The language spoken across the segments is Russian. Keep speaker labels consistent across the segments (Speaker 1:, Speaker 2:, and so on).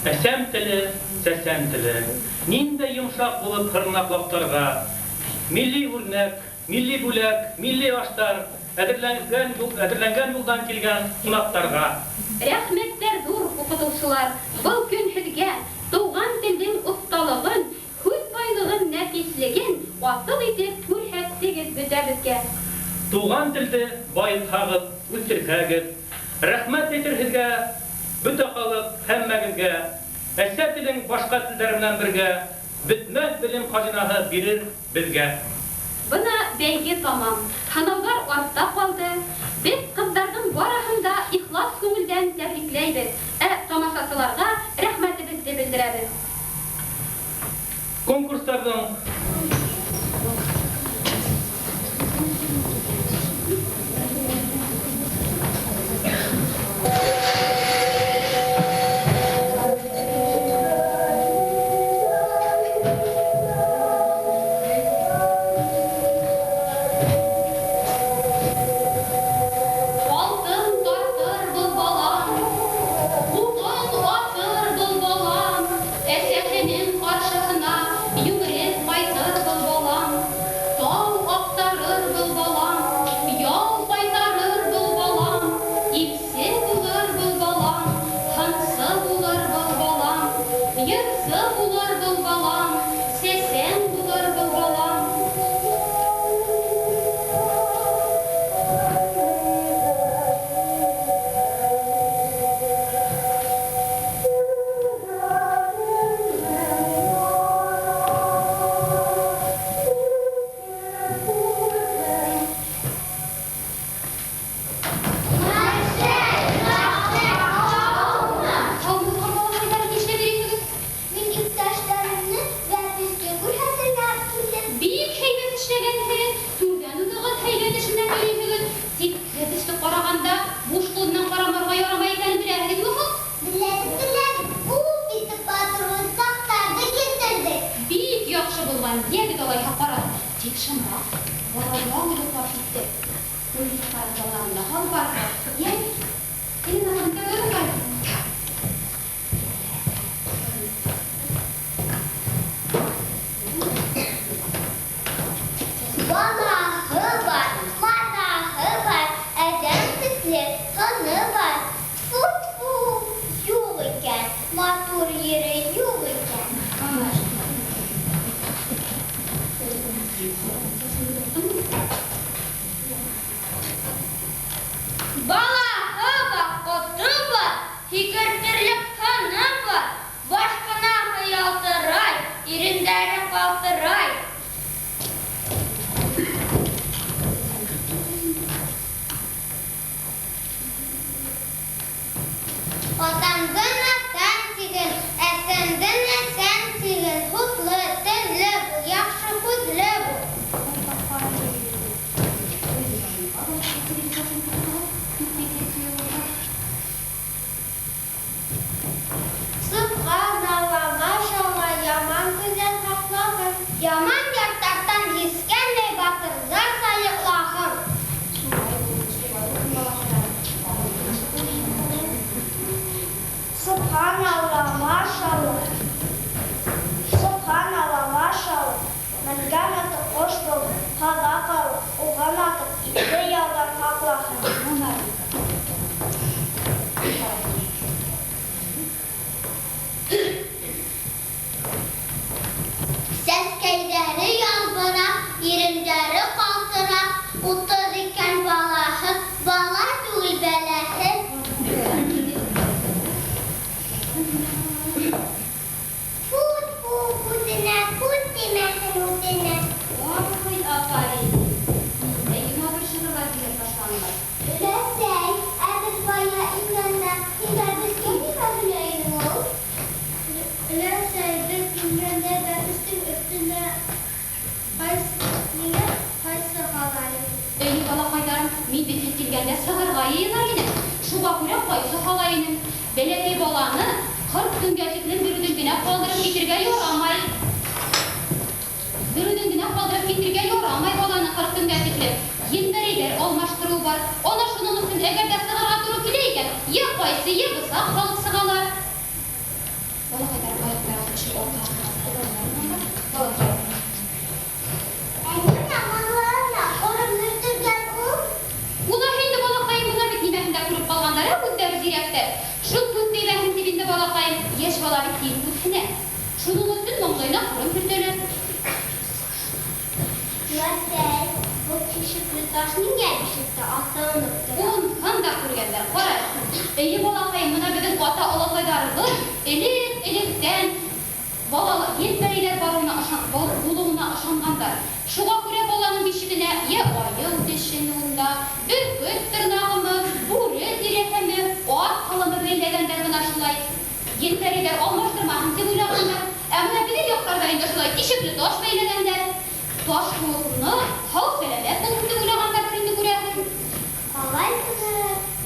Speaker 1: Әсәм теле, сәсәм теле, нинді йомшақ болып қырнақлаптарға, милли үрнәк, милли бүләк, милли аштар, әдірләнгән юлдан келген қонақтарға.
Speaker 2: Рәхмәттәр зур укытучылар, бұл күн һеҙгә туған телдің ұсталығын, һүҙ байлығын, нәфислеген асыл итеп күрһәттегеҙ бөтәбеҙгә.
Speaker 1: Туған телде байытһағыҙ, үҫтерһәгеҙ, рәхмәт әйтерһеҙгә, бөтә халыҡ һәммәгеҙгә, әсә телең башҡа телдәр менән бергә, бөтмәҫ белем хазинаһы бирер беҙгә.
Speaker 2: Бына бәйге тамам, һанауҙар артта ҡалды. Беҙ ҡыҙҙарҙың барыһын да ихлас күңелдән тәбрикләйбеҙ, тамашасыларға рәхмәтебеҙҙе белдерәбеҙ.
Speaker 1: Конкурстарҙың
Speaker 2: Алтын тартыр Şıkşımrak, babadan yoklaşıktı. Polis paralarında hal vardı. Yani, senin anında öyle vardı.
Speaker 3: Valahı var, matahı var, edemsizli kanı var. Futbu yok iken, matur yeri yok iken. Valahı var, otu var, hikırtırlık kanı var. Başkana yaltıray, irimleri kaltıray. Otandına sen sigin, efendine sen sigin. Hutlu, tınlı bu, yakşı huzlu bu. Subhanallah, maşallah, yaman güzel haklahın. Yaman yaktaktan hiskenle batır, zar sayıklahın. Subhanallah, maşallah. Subhanallah, maşallah. Men ganatıp hoş buldum. Hava kalıp, uğanatıp, iple yavran haklahın. Ses keyleri yalvara, irimleri kaltıra, uttırırken valahı, valar değil belahı. Fut bu kudine, kudime hudine.
Speaker 2: Vay aferin. Eğim abışını var diye başlanlar.
Speaker 3: Lesey, evet baya imranda, imranız kendi kabuleyim ol. Lesey, biz imranda ve üstüne haysı halayım.
Speaker 2: Eğim bala haydarım, middetin kilgende sığır gayıyla yine. Şu bakıra koysu halayının. Belediye balanı, 40 gün gerçekten bir düngüne kaldırıp getirge yoramay. Bir düngüne kaldırıp getirge yoramay balanı 40 gün gerçekten. Yinberiler almaştırı var. Ona şunun için eğer de sığıra durup gideyken, ya koysu ya kısa kalıp sığalar. Bala haydar bayıklara kıçı orta.
Speaker 3: Anne yamanlarla, orum nürdürgen o.
Speaker 2: Buna hindi balakayım, buna bitni behinde kurup kalganlara bu derzirekte. Şu kutti behin dibinde balakayım, yeş bala bittiğin kuttine. Şunun üstün monglayına kurum pürtülür.
Speaker 3: Lesey, bu kişikli taşının gelmişlikte atlanıptı.
Speaker 2: Un kanda kurgenler, koray. Eyi balakayım, buna bedin kota olakaydarıdır. Elikten, balala, yetmeriler buluğuna aşanganlar. Şuğa kure balanın dişine, ya ayıl dişinunda, ürküt tırnağımı, buru direhemi, o at kalımı bellegenler bana şulay. Yetmeriler olmaştırmağın tibulaganlar, emine bir de yoklarlarında şulay dişikli doş bellegenler. Doş kuğusunu, hal selemet bulun tibulaganlar birinde kurehim.
Speaker 3: Olay kızı,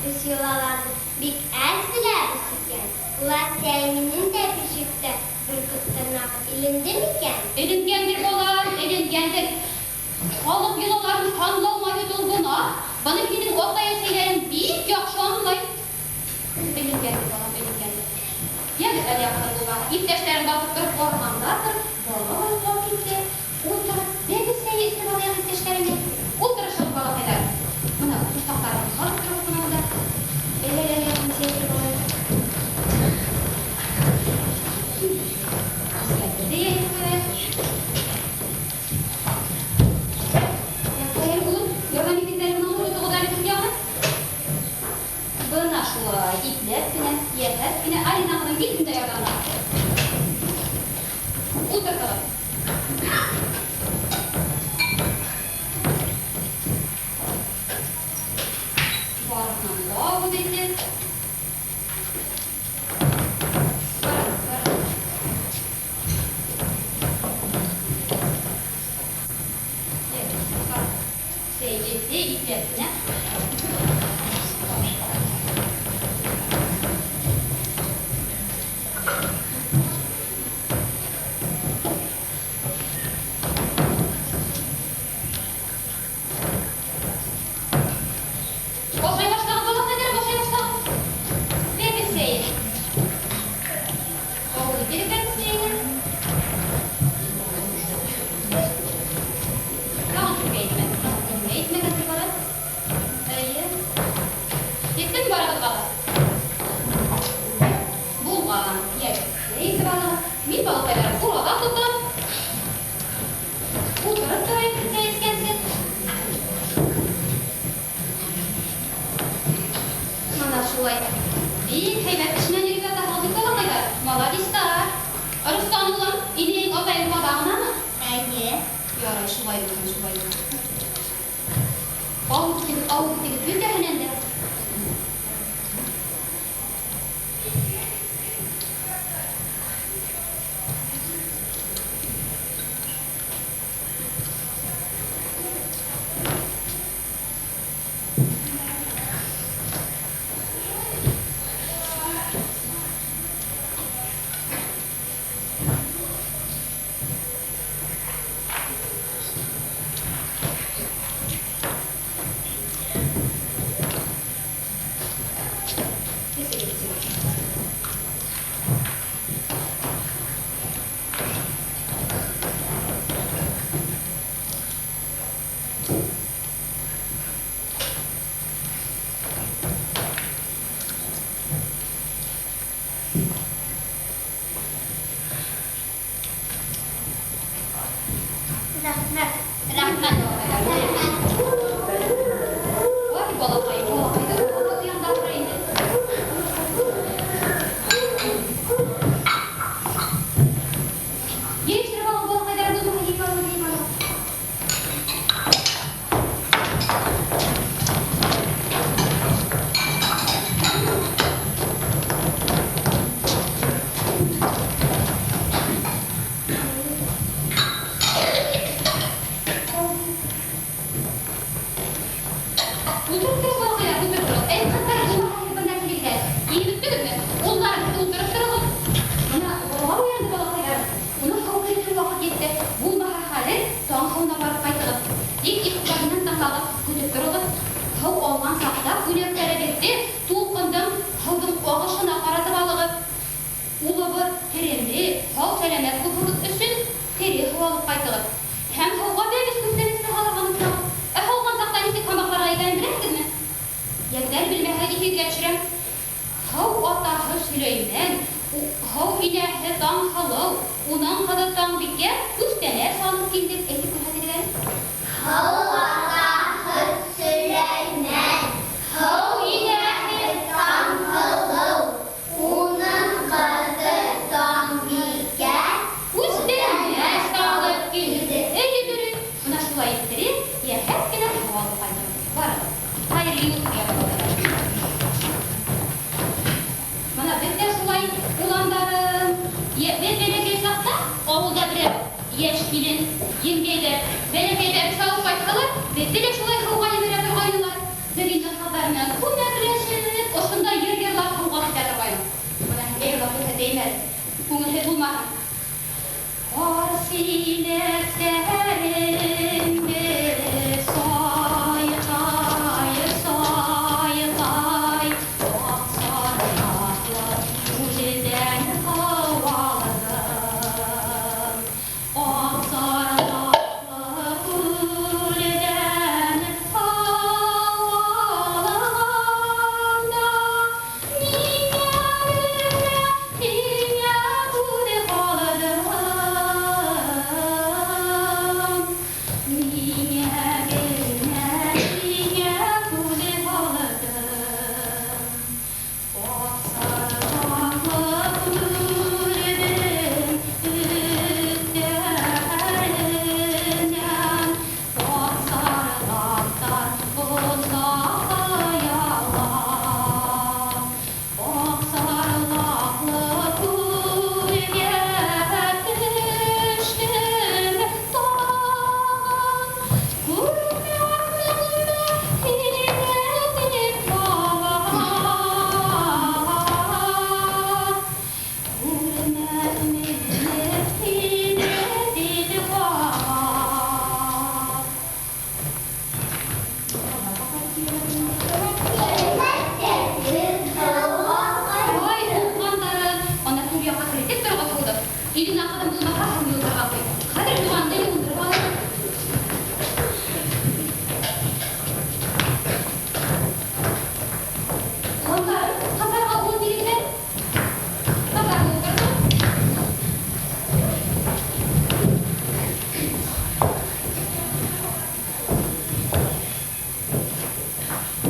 Speaker 3: biz yolalardı. Bik el bile bisikken. Lesey'nin de pişikte. Ürküt tırnağı ilindi miken?
Speaker 2: Elingendir bolar, elingendir. Alıp yılaların tanlanmayı dolguna, bana benim ortaya seylerin bir yakşı anlayın. Elingendir bolar, elingendir. Ya bir el yapardı var, ipteşlerin bakıp durup ormandadır. Bolar vakitte, ultra, ne bir seyir istemalayan ipteşlerini, ultra şok bala eder. Buna tutaklarını sarıp durup buna da, el yakın seyir bolar. Değil mi? Ya bu, yorgan ipinlerin olurdu o da ne yapın? Bana şu ipler bile, yeter bile, aynı nakının gittin de yorganlar. Ultrakalım. Varhan bu dedi. Seyirci iplerine. şulay. Heybet işine yürüyüp de hazır kalamıydı. Maladistar. Arustan ulan, ineğin azayın badağına mı?
Speaker 3: Әйе.
Speaker 2: Yaray şulay bulun, şulay bulun. Avuç gidip bir de henende.
Speaker 3: Рәхмәт.
Speaker 2: Rahmet. Vay balakayı, balakayı da balakayı yanında bırayın. Gençler balakayı da bulun, hadi bakalım, hadi bakalım. Hem hava vermiş kümlenisini halarmanı Halgan taqtan isi kamaklara egenin bilersizmi? Yeter bilmehe gifid geçirem. Hav atahı Süleyman, hav ilahe dan halav, unan kadattan bikke, üstene sağlık gildip etik kurhatidiler.
Speaker 3: Hav atahı Süleyman, hav ilahe dan halav, unan kadattan bikke,
Speaker 2: Üstene sağlık gildip etik kurhatidiler. Buna şulay ettirir, ya hep gene havalı kaynağı. Varalım. Hayırlı yolculuk yapalım. Mana bizde şulay ulandarım. Ve belediye şahta avulda bir yeşilin, yengeyler, belediyede bir sağlık baykalar ve dile şulay kavgayı beraber oynular. Zerince haberine kumletleşir, osunda yer kavgalı kadar oynar. Mana evlatı değmez. Bunun bulmak. Arsile seherinde say say say say aksarmakla uciden havaladım aksarmakla uciden havaladım niye bude haladım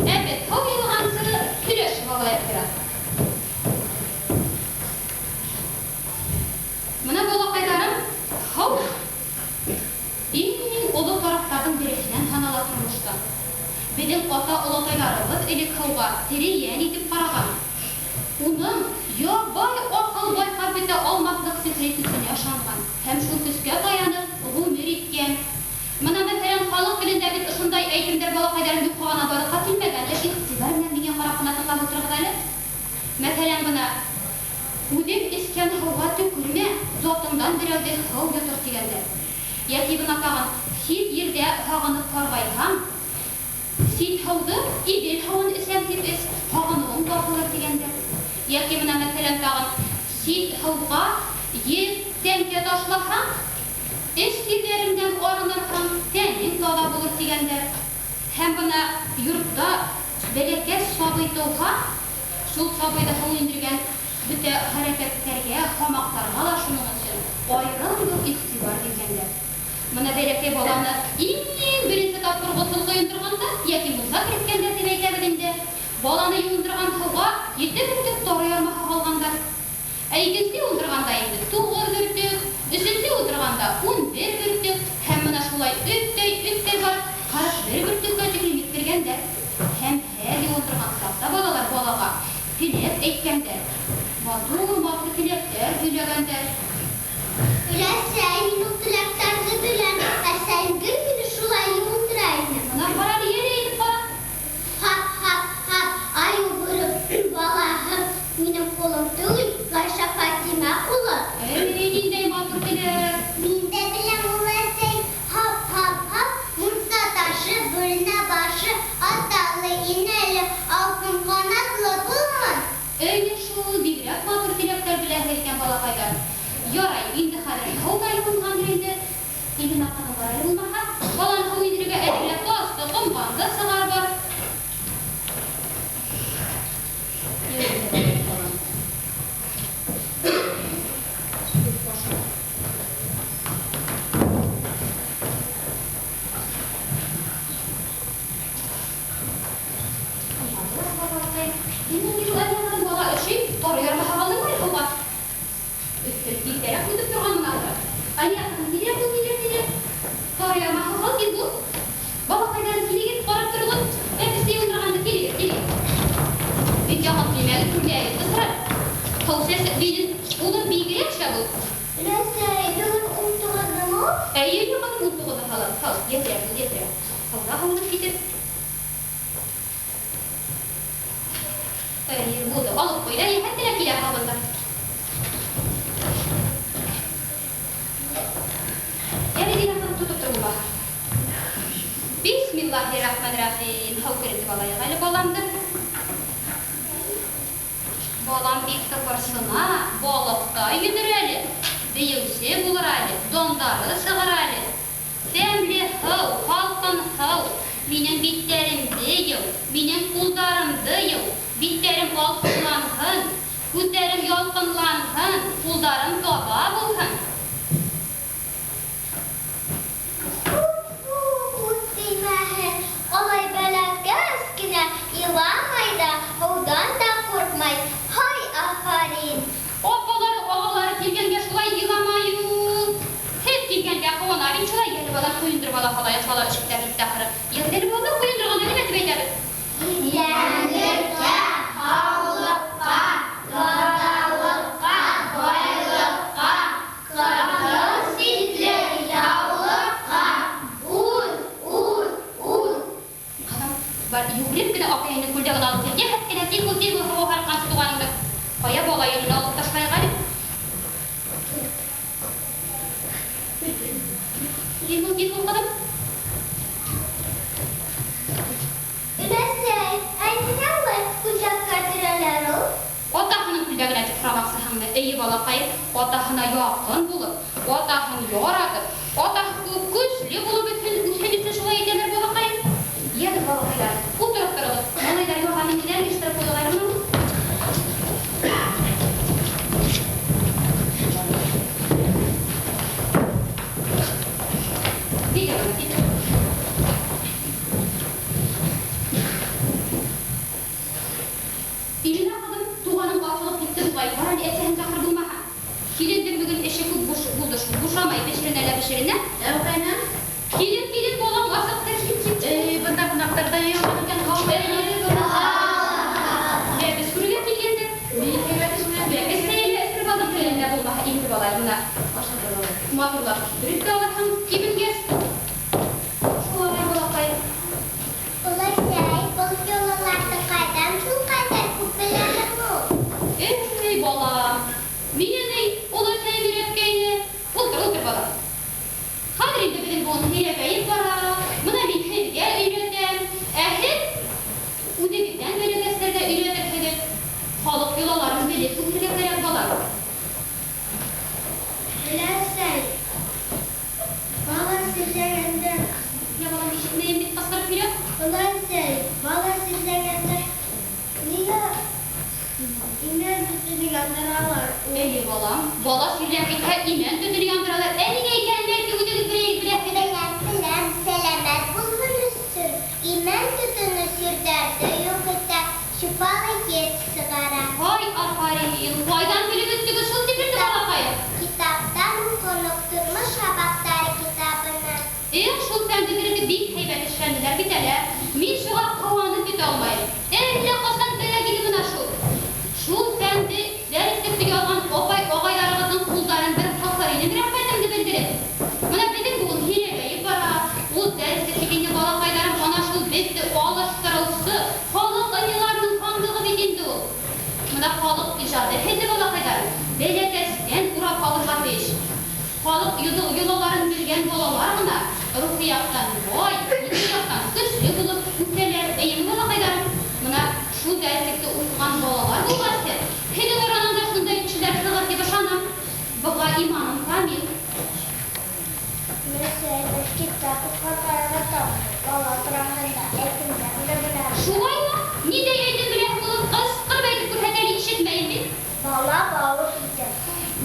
Speaker 2: Evet, tav yılğansı güreş Bağlayıp biraz. Mına bola qaydarım, hav. İn olu taraftarın birisinden tanala turmuştu. Bizim ota olataylarımız elik havga tereyen itip qaragan. Onun ya bay akıl bay kabite almaklık sekretisini yaşangan. Hem şu küske dayanıp gümür etken. Mına mesela halk dilinde biz ışınday eğitimler bola qaydarım yuqağına doğru katilmegen. İhtibarla mine qarapına tınlap oturgadalı. Mesela buna Udem isken havga tükürme, zotından birazda hav götür degende. Yaki buna tağın, siz yerde hağınıp qarbayhan, siz havdı, idil havın isemtip is, hağınığın bakılır degende. Yaki buna mesela tağın, siz havga yer tenke taşlahan, eskilerinden orunarhan, tenin dala bulur degende. Hem buna yurtta belekes sabıydığa, şul sabıyda hav indirgen, Büte hareketlerge, hamaklarga da şunun için ayrım yok iktibar degenler. Mına bereke bolanı in birinci tapır gosul kıyındırganda, yaki musa kiretkender demeyte bilinde. Bolanı yundırgan hava 7 bürtük doğru yarmağa kalganda. Eyginsi yundırganda indi 9 bürtük, üçüncü yundırganda 11 bürtük, hem mına şulay üttey var, 41 bürtük ötükünü bitirgender. Hem her yundırgan safta bolalar bolaga tilep eytkender. Matır tilekler, gülagender.
Speaker 3: Ulan tilektardı bilen, sen bir günü şulay yunduraydı.
Speaker 2: Bana para diyereydi para.
Speaker 3: Ay vurup vallahi benim kolum değil, Gayşa Fatime kulu.
Speaker 2: Neyindey matır tilek?
Speaker 3: Minde bilen ulan sen Mursa taşı, bölüne başı, atalı, ineli, altın kanatlı bulman.
Speaker 2: Öyle şu birak matır tilekler bilahirken bala kaydar. Yoray, indi kadar havgay bulgan birinde. İndi nakkanı varayı bulmaha. Balan hav indirge edile dostu, kumbanda sağar var. Bismillahirrahmanirrahim. Havkırıntı balaya gaylı bolandı. Bolan bir tıpırsına, bolukta yüdüreli. Deyilse bulur ali, dondarı sığır ali. Semli hav, halkın hav. Minin bitlerimdi yıl, minin kuldarımdı yıl. Bitlerim olsunlanhın, güdlerim yolkunlanhın, kuldarım doba bulhın.
Speaker 3: Olay belakka eskine yılamayda, odan da korkmay. Hay afarin.
Speaker 2: Oğaları tilgenge şulay yılamayı. Hep tilgenge koğanarım şulay gelip ala koyundur bala halaya şulay çıktı bitti ahırı. Yerleri bolu koyundur ona ne demek eder?
Speaker 3: Yenirke, havlukka, dodalıkka, boylukka, kırkıl sitli yavlukka,
Speaker 2: Bar yugrip bir de akayını kuldağı da alıp gelge hep kene tigul hava harkan tutuğanında. Kaya bolayını alıp taşmaya galip. Tigul kadın.
Speaker 3: Ülese, aynı var kucak kartıralar o.
Speaker 2: Otahının kuldağına tıkramak sahanda iyi bala kayıp, otahına yakın bulup, otahını yoradı, otahı güçlü bulup bütün şulay edemir bala kayıp. Yedi bala kaylar, oturup kırılıp, malaylar yoğanın gider geçtirip koyuyorlar bunu. Bir de Ирина kızım tuğanın başılıp gittim bay. Bana eserin takır bulmaha. Kilindim bugün eşe kub buldu. Buşamay beşirine la beşirine.
Speaker 4: Efendim?
Speaker 2: Kilin bolam vasıf terşip çıktı.
Speaker 4: Bunda dayanamadan kavga ediyoruz.
Speaker 2: Biz kuruya kilindi.
Speaker 4: Bir heybeti
Speaker 2: Esneyle esir balık kilinle bulmaha indi balay buna. Matırlar. Rüzgar Allah'ım kimin gez? Şu olay balakay.
Speaker 3: Olacak, balık yollarda kaydan şu kadar kuppelerle bu.
Speaker 2: Ey balam. Mine ney olacak bir ötkeyni. Otur balam. Kadrinde bizim bunu hilebeyip bara. Buna bir hediye öğretem. Udebinden böyle gösteride öğretir. Halık yolaların böyle kutluya balam.
Speaker 3: Bilersen, bana size gönder.
Speaker 2: Ya balam işitmeyeyim bir tasarruf bile.
Speaker 3: Bilersen, bana size gönder. Niye? İner bütünü gönderarlar.
Speaker 2: Ey balam. Bala sürülen imen düdürü yandıralar. Eline ikenler ki ucuz birey
Speaker 3: Bilen selamet bulmuşsun. İmen bütünü sürderdi yok eder. Şüphalı yet sigara.
Speaker 2: Vay aferin. Vaydan bile bütünü ışıl tipirdi balakaya.
Speaker 3: Kitaptan konukturmuş habakları kitabını.
Speaker 2: Şul pencelerinde bir heybet işlendiler bir tane. Min şuğa kavanı bit almayın. Elle kasan böyle gidin şul. Şul pendi derslikte yalan ogaylarımızın kulların bir tasarıyını bir efendimde bildirin. Buna bizim bu hilebeyi bara. O derslikte bindi balakayların bana şul bitti. O alıştırılsı. Halık ayılarının kandığı bilindi o. Buna halık icadet etti balakaylar. Böyle dersten urap alırlar beş. Halık yulaların bilgen bolalar buna. Ruhiyattan vay, ruhiyattan güçlü bulup ülkeler eğim balakaylar. Buna şu derslikte uyuyan bolalar bulması. Hedi oranın başında içiler kılır gibi şanım. Baba imanım kamil.
Speaker 3: Mesela kitabı fotoğrafı valla durağında etimden de bilen.
Speaker 2: Şuay mı? Ni de yedim bile bulup kız beydi bu hedeli işitmeyin mi?
Speaker 3: Valla bağlı gideceğim.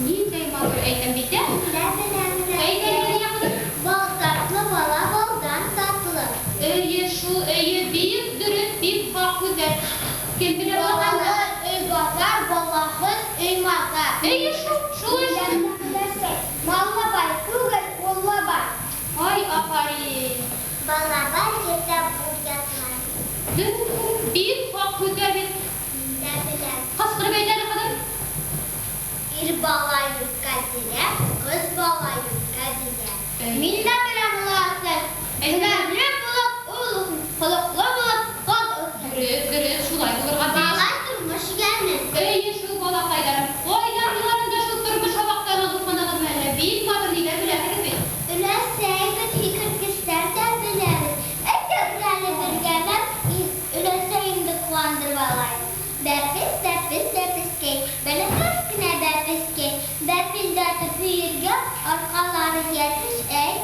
Speaker 2: Ni de mağdur eğitim bitti?
Speaker 3: Bilen.
Speaker 2: Eğitimleri yapılır.
Speaker 3: Bal tatlı bala baldan tatlı.
Speaker 2: Bir dürüst bir farklı der. Kim bilir bakalım.
Speaker 3: Balalı öy bakar, balahız öy makar.
Speaker 2: Şu işte.
Speaker 3: Malla bay, kruger, valla bay.
Speaker 2: Ay aferin.
Speaker 3: Bala bay, kitap burgatlar.
Speaker 2: Bir farklı der.
Speaker 3: Ne bilen.
Speaker 2: Kaskırı beyler ne kadar?
Speaker 3: Bir bala yukadile, kız bala yukadile. Minna bilen bulasın. Önemli buluk, uluk, kuluklu buluk, kod ötür.
Speaker 2: Dürüst şulay bulurga değil.
Speaker 3: Bala durmuş gelmiş.
Speaker 2: Şu balakaylarım. Oylarlarında şu durmuş habaktan alıp bana kızmayla. Bir madın iler bile herif.
Speaker 3: Üle seybet hikır istersen bileriz. Eközlerle bir gelmem, üle seyimde kuandır balay. Depis key. Böyle kaskine depis key. Depil dörtü büyürge, arkaları yetiş ey.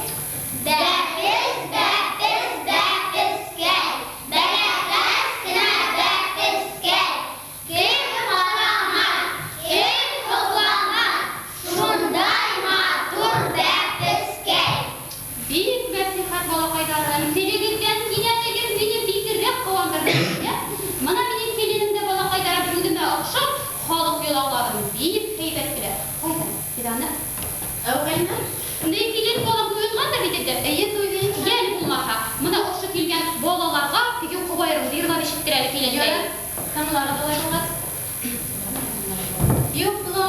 Speaker 3: Depis key. Böyle kaskine depis key. Kim kalamaz, kim kılamaz. Şundayma dur depis key.
Speaker 2: Büyük nasihat balakaylarım. Telegizden yine beni bir rep kavandırdı. Bana benim kelimimde balakaylarım yüzüme akşam halık yolaklarım büyük heybet bile. Haydi bir tane.
Speaker 4: Efendim?
Speaker 2: Ne kilim bolam uyutman da bitirdi. Gel bulmaha. Bana oşu kilgen bolalarga peki kobayırım. Yırma beşiktireli kilimde.
Speaker 4: Kanılara dolayılar. Yukla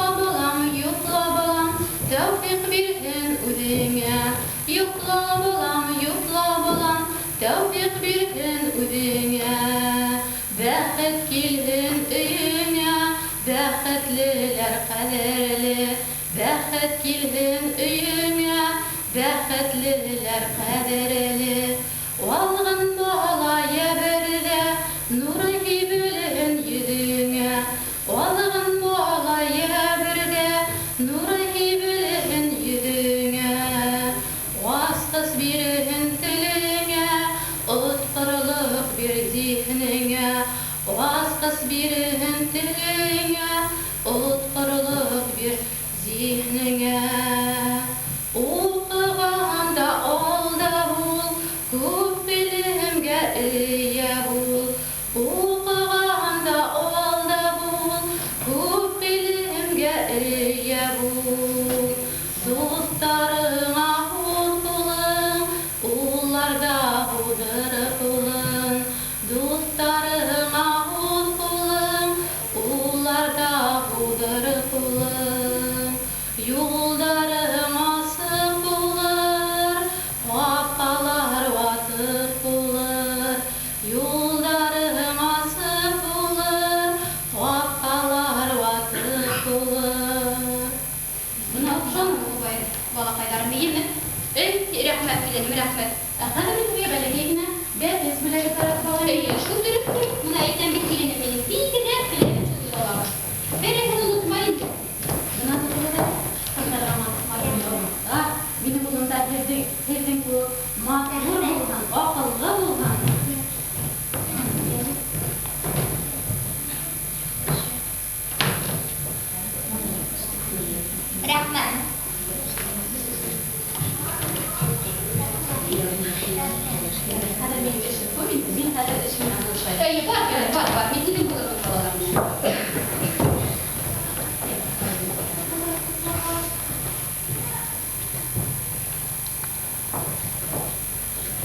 Speaker 4: balam, tevfik birhin udine. Yukla balam, tevfik birhin udine. Bəxət kilhin öyüne, bəxətliler kaderli. Bəxət kilhin öyüne, bəxətliler kaderli. Valğın bağlaya berdə, nuru gibülün yüzüne. Valğın bağlaya berdə, nuru gibülün yüzüne. Vasqız birhin tülüne, utqırlıq bir zihnine. Vasqız birhin tülüne, utqırlıq bir zihnine. Оқығанда алда бол, көп білімге ие бол. Оқығанда алда юлы.
Speaker 2: Бuna oxşan olay balaqaylarım yemi. Rəhmət bilənim, rəhmət.
Speaker 4: Әхәді мен уя бәлегейгіне бәтес білегі тарап балай.
Speaker 2: Şu dürüptür. Buna etten bir kelime benim. Bilgiler bilelim sözü olamaz. Verekini unutmayın.
Speaker 4: Бына тұтылыда қыртарғаман мағын мені бұлында ердің бұл матғыр болған, ақылғы болған.
Speaker 3: Рәхмәт.
Speaker 4: Әхәді мен ішім көмейді, мен қазір ішімнен ұлшайды.
Speaker 2: Var. Мен dedim bulurum balalarım.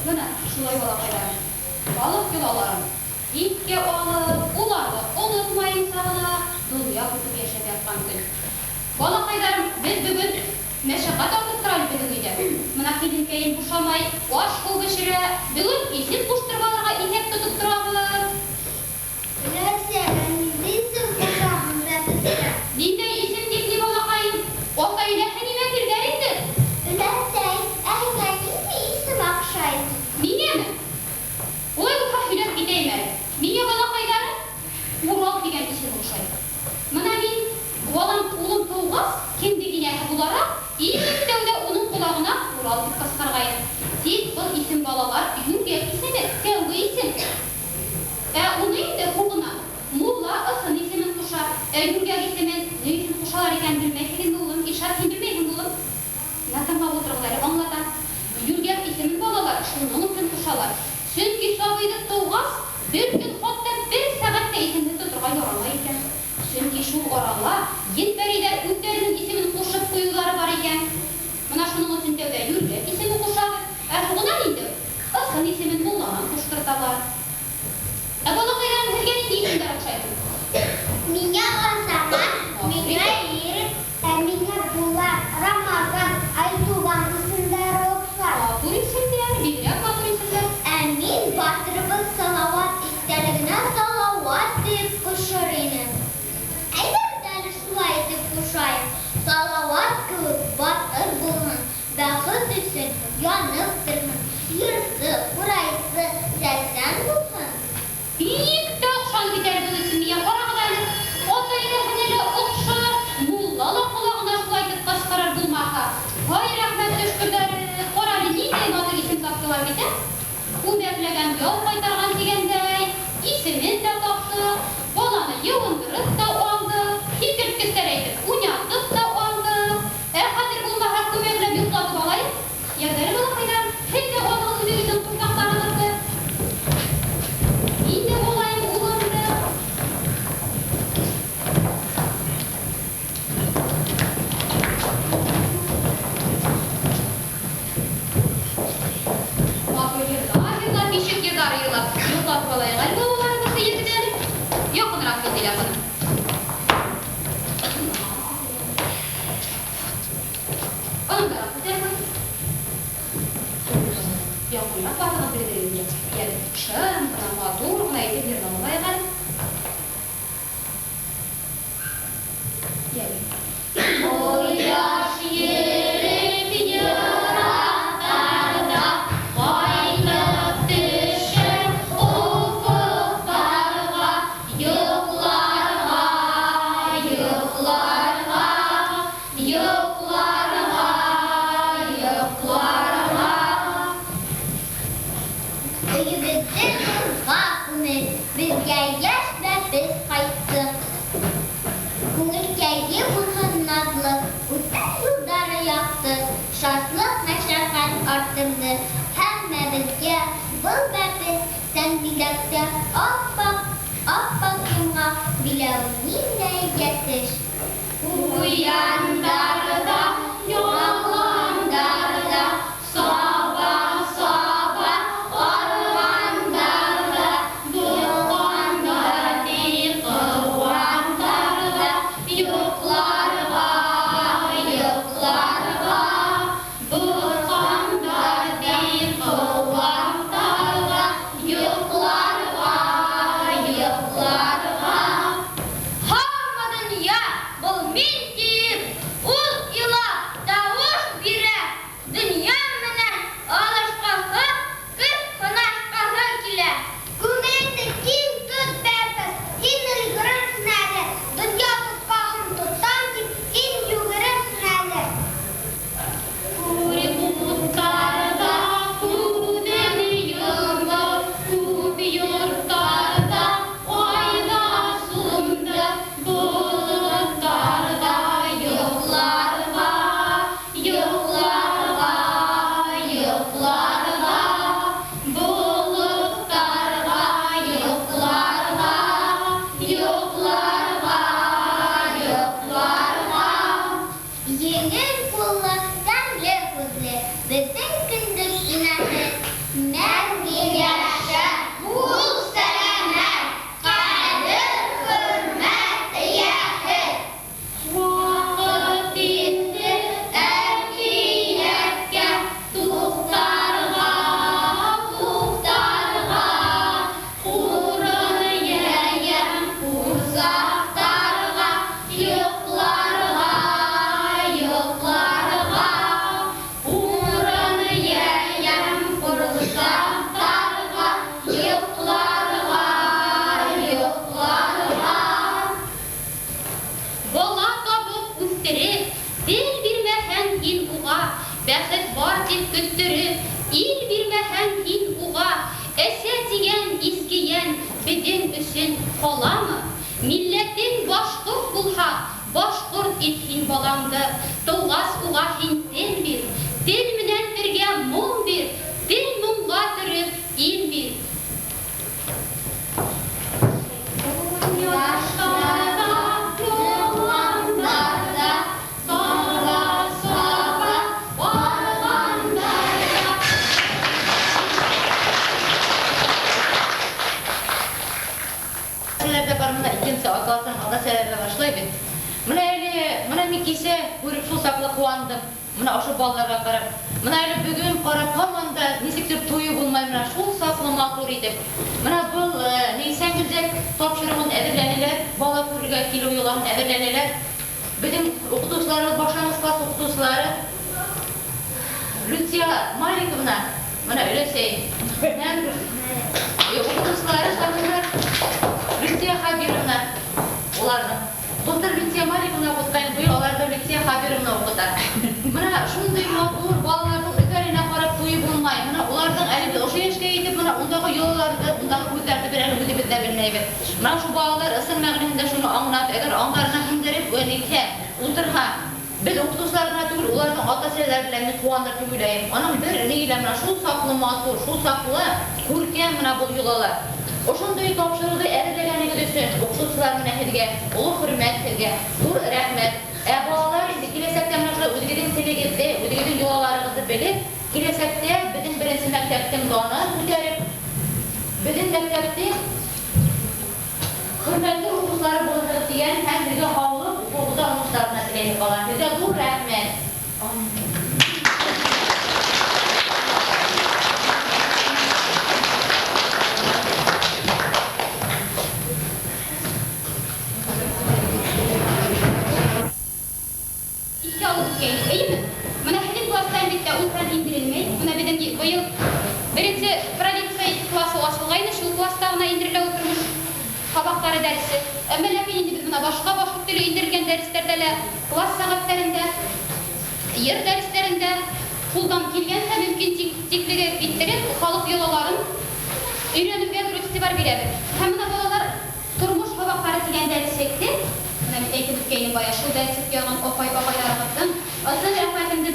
Speaker 2: Buna şulay balaqaylarım. Balık yulalarım. İpke alıp, ulardı unutmayın sağına. Duluya kutup yaşap yapkan gün. Balaqaylarım, biz bugün meşaqqat artıp turalım bizim uyda. Mına kedin keyin kuşamay, aş kul bişire, bugün isim kuşturmalarga inep tutup turabız. Ninde isim dikli balaqayın, oqa ilahini mekir derindir. Mine mi? Olay bu kahilep gideyim. Mine balaqaylarım, Ural degan isim oqshaydi. Mana men oğlan oğlum to'g'az kimdigina bulara ilk onun qulog'ina Ural deb qisqirg'aydi. Siz bu isim balalar yurga isimi, sevgi isim. Uning de huquqina mulla asın isimin qo'shar. Yurga isimin ne isim qo'shalar ekan bilmaydigan bo'ldim, ishrat bilmaydigan bo'ldim. Natamga o'tirg'ilari anglatan. Yurga isimin balalar shundan uchun qo'shalar. Chunki so'yida to'g'az bir kun hatto bir soatda isimni tuturga yorolmay ekan. Chunki shu oralar yetbarilar o'zlarining ismini qo'shib qo'yulari bor ekan. Mana shuning uchun tevda yurga ismini qo'shadi. Shundan endi asl ismini mulladan qo'shtirdilar. Balaqaylarni bilgan isimlar o'xshaydi.
Speaker 3: Меня Азамат, меня Ирис, меня Булат, Рамазан, Айтуған исемдері ұқсар.
Speaker 2: Bu isimler bilirəm, bu isimler.
Speaker 3: Әмин батырыбыз салауат истәлігіне салауат деп құшыр енім. Әйдердәлі шулай деп құшайым. Салауат кылып батыр болын, бәқыт үшін янып тұрмын. Йырсы, құрайсы, сәлсән болсын.
Speaker 2: Бик de oxşan gider bu ismiye. Qaraqlaylı, ota ilahine oxşar, mullala kulağına şulaydık qasqarar bulmaqa. Hay rəhmət düşkürləri, qoralı neyden batır isim tapdılar bize? Bu mevləgən yol qaytarğan degəndəy, isimin de tapdı, balanı yığındırıb da aldı, tikirtkisərəydik, unyaqdıq da aldı. Qadir bulmaqa bu mevləm yuqladı balayı. Yəqdəri balaqaylar, həldə oğlunuz büyüdün qurtaqlarınızdı. İndi olayım ulandı. Yıllar pişik yıllar yıllar. Yıllar kolay galiba oğlanımızı yedirelim. Yakınırak bir telefonu. Onun tarafı telefonu. Yakınırak bakana bir verelim. Yani şın, matur, neydi bir namaya galiba. Yani. Oy yaş yerim yıraklarda, kaynak düşen ufuklarga, yoklarga, yoklarga, yoklarga, yoklarga.
Speaker 3: Өйімізді қызға күміз, бізге еш вә біз қайттық. Көңілкәге бұлғын назлық, өткен жылдары яқты, шатлық мәшрақат артымды. Һәммәбізге бұл бәпіз, сән биләкті, аппақ юмға, биләуінне етіш.
Speaker 2: Уяндарда, yoğlandarda, sabah sabah arvandarda, bulğandarda, kıvandarda, yoklarga, yoklarga, bulğandarda, kıvandarda, yoklarga, yoklarga. Hamma dünya, bu min күттіріп, ил бирмәһәң һин уға, әсә тигән изгиян беден өсөн қаламы? Милләтең башҡорт булһа, башҡорт ит һин балаңды, тыуғас уға һин тел бир, тел менән бергә моң бир, тел моңға төрөп ил бир.
Speaker 4: Мына мекесе көріп шул саклы қуандым. Мына ошы балларға қарап. Мына әлі бүгін қарап қаманда несектер тойы болмай, мына шул саклы матур етіп. Мына бұл нейсәңгілдек тапшырығын әдірленелер, бала көріге келу йолағын әдірленелер. Біздің оқытушыларымыз, башаңыз класс оқытушылары Люция Маликовна, мына өлесей. Оқытушылары шамындар Люция Хабировна олардың. Доктор Люция Маликовна оқытқан бұй, оларды Люция Хабировна оқыта. Мына шундай матур балалардың өкәріне қарап тойы болмай, мына олардың әлі бір ошы ешке етіп, мына ондағы yolларды, ондағы көздерді бір әлі өте бізде білмейбі. Мына шу балалар ысың мәғінінде шуны аңынап, әгер аңдарына күндеріп, өнекте, ұлтырға, біз оқытушыларына түгіл, олардың ата-сәлерлеріне туандар түгілейім. Оның бір нейлі мына шу сақлы матур, шу сақлы көркен мына бұл yollar. Ошондай тапшырылды әрілегенеге дөсін, оқытушылар мінәхедге, ұлы хүрмәттерге, зор рәхмет. Балалар енді келесәкте мұнашылы өзгеден селегізде, өзгеден yollarығызды біліп, келесәкте біздің бірінші мәктептің даны көтеріп, біздің мәктепте hürmetli оқушылары болдығы деген һәм бірге қаулы оқуда ұмыстарына тілейді қалар. Бізде зор рәхмет.
Speaker 2: Birinci provinsiya klası açılğaydı, şu klaslarına indirilib oturmuş qabaqları dərsi. Əmə lakin indi biz buna başqa türlü indirilgan dərslərdə, klas saatlarında, yer dərslərində quldan kelgənsə mümkünçiliyi bitirib, xalq yolların öyrənibə bir istibar verədir. Həmin balalar turmuş qabaqları degan dərsəkdi. Mən aytib ötkənim baya şu dərsək yağan opay-opaylarımızdan azdan rəhmətimdə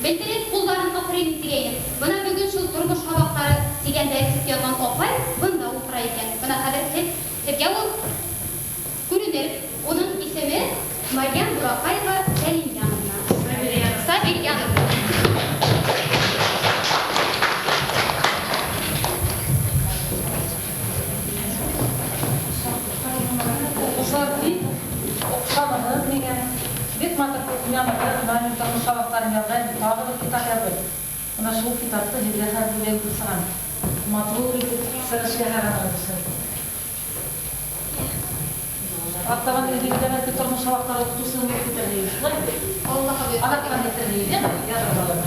Speaker 2: bildirib qulların oturayım degəyim. Buna bugün şu turmuş qabaqları degan dərsək yağan opay bunda otura ekan. Buna qədər sizə o görünür. Onun ismi Maryam Buraqayeva Səlimyanova. Sabiryanova.
Speaker 5: Бет матыр көтімянығы, мәлім тұрмыш сабақтарын жағдайын тағы бір китап язды. Мына шул китапты жерге хәрбілен күрсіған. Матрур сырышқа қарағаны. Аттаған елдерден әлгі тұрмыш сабақтар оқытусының өткетерлейді. Солай? Адаттан еттерлейді, ядырбалар.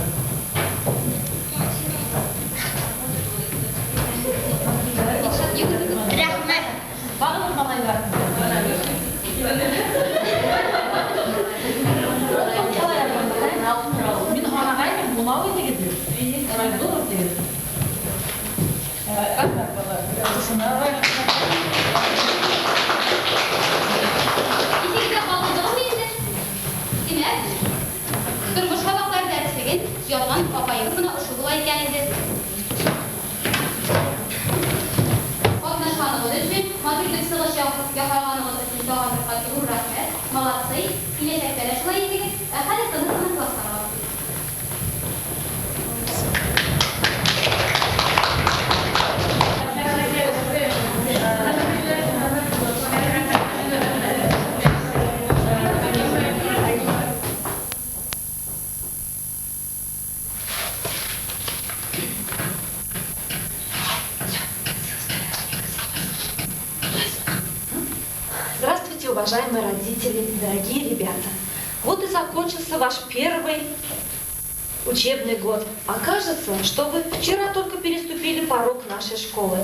Speaker 2: Рәхмәт.
Speaker 5: Бағылыр малайлар. Мен ғанағайым, мұнауы дегенде. Райдоров дегенде. Әкмәр балар.
Speaker 2: İkide qaldığı neydi? Demək, turmuş qabaqlar dərsigin yazğan papayı buna ışıqla ekan idi. Qatnaşqanımız üçün, madridlik sığış yaxarğanımız üçün davam etqatı rəhmət, malatsı, kilesəklərə şılay edik, hələ sınıfının klaslara baxdı.
Speaker 6: Здравствуйте, уважаемые родители, дорогие ребята. Вот и закончился ваш первый учебный год. А кажется, что вы вчера только переступили порог нашей школы.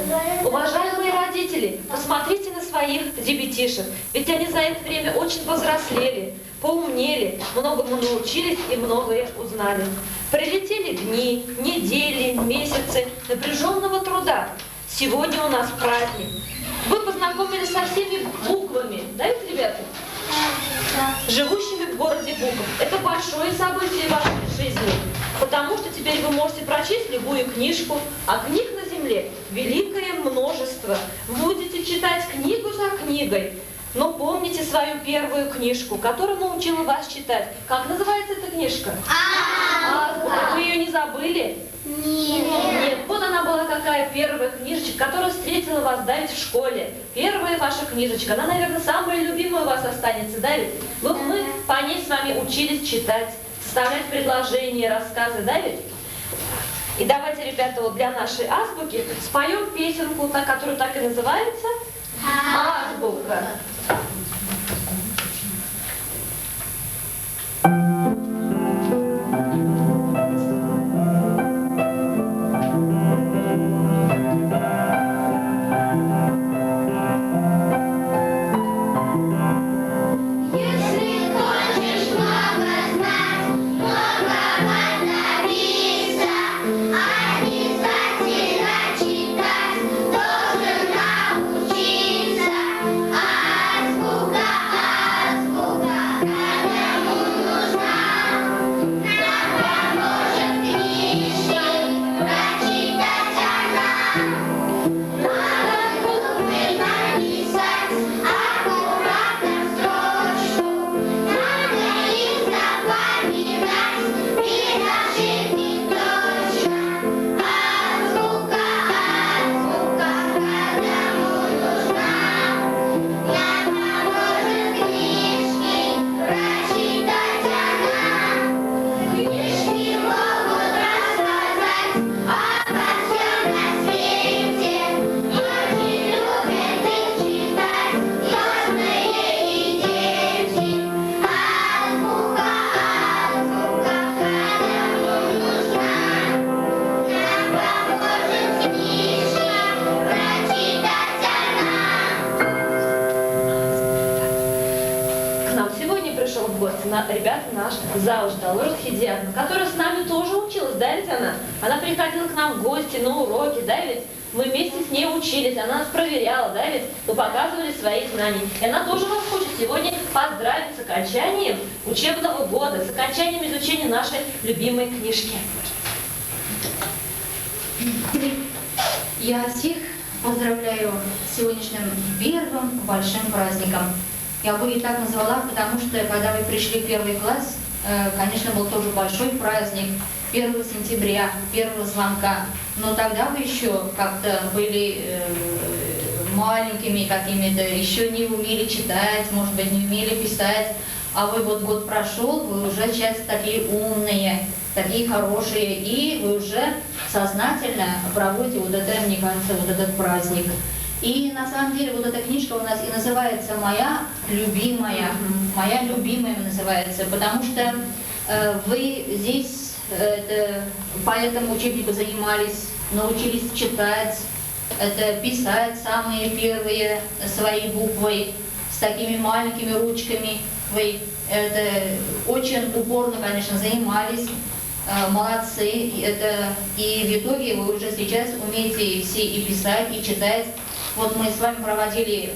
Speaker 6: Уважаемые родители, посмотрите на своих ребятишек, ведь они за это время очень возрослели, поумнели, многому научились и многое узнали. Прилетели дни, недели, месяцы напряженного труда. Сегодня у нас праздник. Вы познакомились со всеми буквами, да ведь, ребята? Живущими в городе букв. Это большое событие в вашей жизни, потому что теперь вы можете прочесть любую книжку, а книг на земле великое множество. Вы будете читать книгу за книгой, но помните свою первую книжку, которая научила вас читать. Как называется эта книжка? Азбука. Вы ее не забыли? Нет. Вот она была какая первая книжечка, которая встретила вас, да, ведь в школе. Первая ваша книжечка. Она, наверное, самая любимая у вас останется, да, ведь? Вот мы по ней с вами учились читать, составлять предложения, рассказы, да, ведь? И давайте, ребята, вот для нашей азбуки споем песенку, которая так и называется «Азбука». Ребята, наш Зауч Долорес Хидиадна, которая с нами тоже училась, да ведь она? Она приходила к нам в гости, на уроки, да ведь? Мы вместе с ней учились, она нас проверяла, да ведь? Мы показывали свои знания. И она тоже вас хочет сегодня поздравить с окончанием учебного года, с окончанием изучения нашей любимой книжки.
Speaker 7: Я всех поздравляю с сегодняшним первым большим праздником. Я бы и так назвала, потому что когда вы пришли в первый класс, конечно, был тоже большой праздник 1 сентября, первого звонка. Но тогда вы еще как-то были маленькими какими-то, еще не умели читать, может быть, не умели писать. А вы вот год прошел, вы уже сейчас такие умные, такие хорошие, и вы уже сознательно проводите вот это, мне кажется, вот этот праздник. И на самом деле вот эта книжка у нас и называется «Моя любимая». «Моя любимая» называется, потому что вы здесь по этому учебнику занимались, научились читать, писать самые первые свои буквы с такими маленькими ручками. Вы очень упорно, конечно, занимались. Молодцы. И в итоге вы уже сейчас умеете все и писать, и читать. Вот мы с вами проводили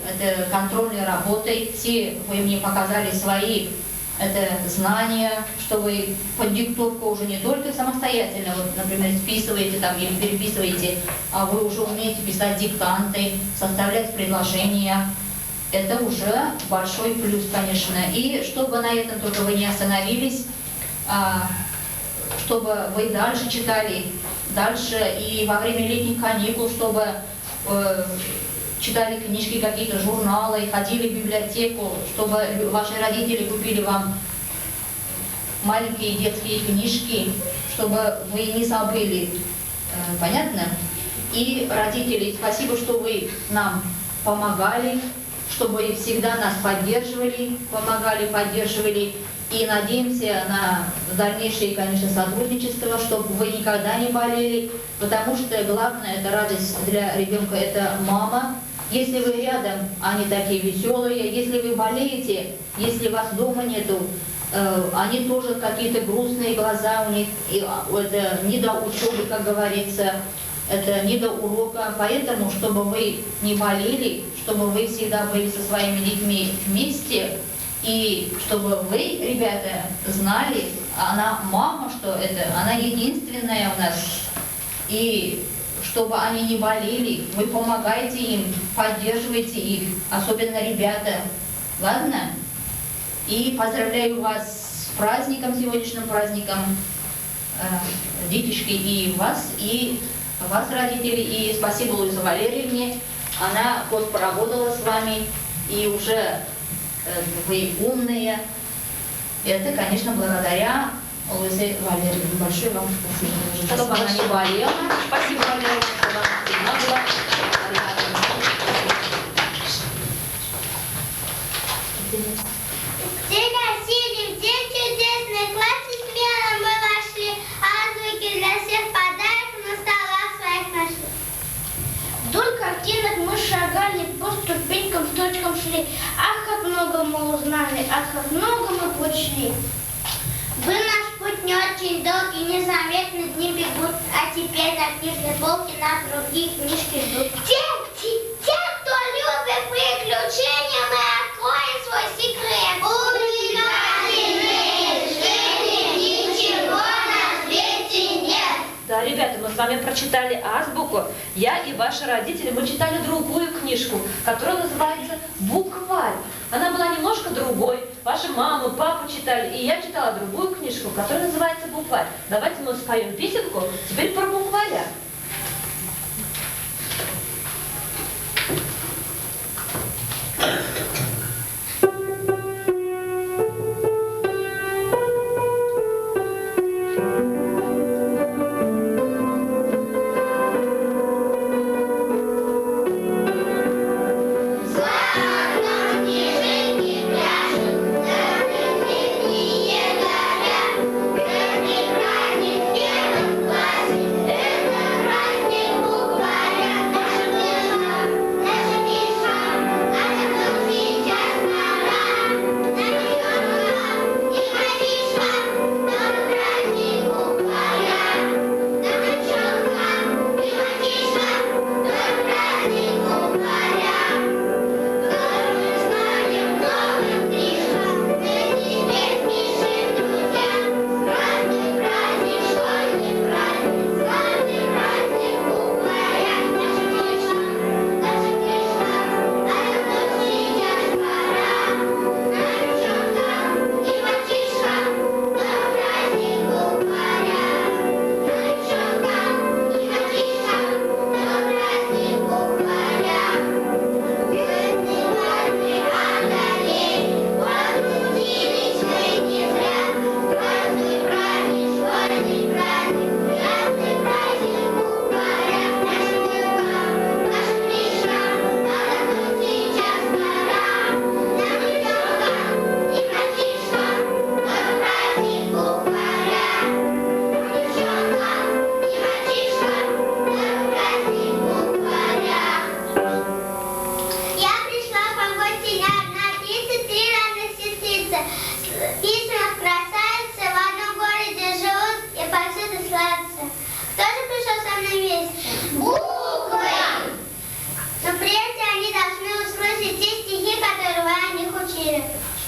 Speaker 7: контрольные работы, все вы мне показали свои знания, что вы под диктовку уже не только самостоятельно, вот, например, списываете там или переписываете, а вы уже умеете писать диктанты, составлять предложения. Это уже большой плюс, конечно. И чтобы на этом только вы не остановились, чтобы вы дальше читали, дальше и во время летних каникул, чтобы читали книжки, какие-то журналы, ходили в библиотеку, чтобы ваши родители купили вам маленькие детские книжки, чтобы вы не забыли. Понятно? И родители, спасибо, что вы нам помогали, чтобы всегда нас поддерживали, помогали, поддерживали. И надеемся на дальнейшее, конечно, сотрудничество, чтобы вы никогда не болели, потому что главное, это радость для ребенка, это мама. Если вы рядом, они такие веселые. Если вы болеете, если вас дома нету, они тоже какие-то грустные глаза у них, и это не до учебы, как говорится, это не до урока. Поэтому, чтобы вы не болели, чтобы вы всегда были со своими детьми вместе, и чтобы вы, ребята, знали, она мама, что это, она единственная у нас. И чтобы они не болели, вы помогаете им, поддерживаете их, особенно ребята. Ладно? И поздравляю вас с праздником, сегодняшним праздником, детишки, и вас, родители, и спасибо Луизе Валерьевне. Она год поработала с вами, и уже вы умные. Это, конечно, благодаря Луизе Валерьевне. Большое вам спасибо. Чтобы она не болела. Спасибо, Валерьевна, чтобы она всегда была рядом.
Speaker 3: Деля, сидим, в день чудесный, в классе смело мы вошли, азбуки для всех подарков на столах своих нашли. Вдоль картинок мы шагали, по ступенькам, точкам шли. Ах, как много мы узнали, ах, как много мы прочли. Был наш путь не очень долгий, незаметно дни бегут, а теперь на книжной полке нас другие книжки ждут. Те, кто любит приключения, мы откроем свой секрет. Увлекательнее жизни ничего на свете нет.
Speaker 6: Да, ребята, мы с вами прочитали азбуку. Я и ваши родители, мы читали другую книжку, которая называется «Букварь». Она была немножко другой. Ваши мамы, папа читали, и я читала другую книжку, которая называется «Букварь». Давайте мы споем песенку теперь про букваря.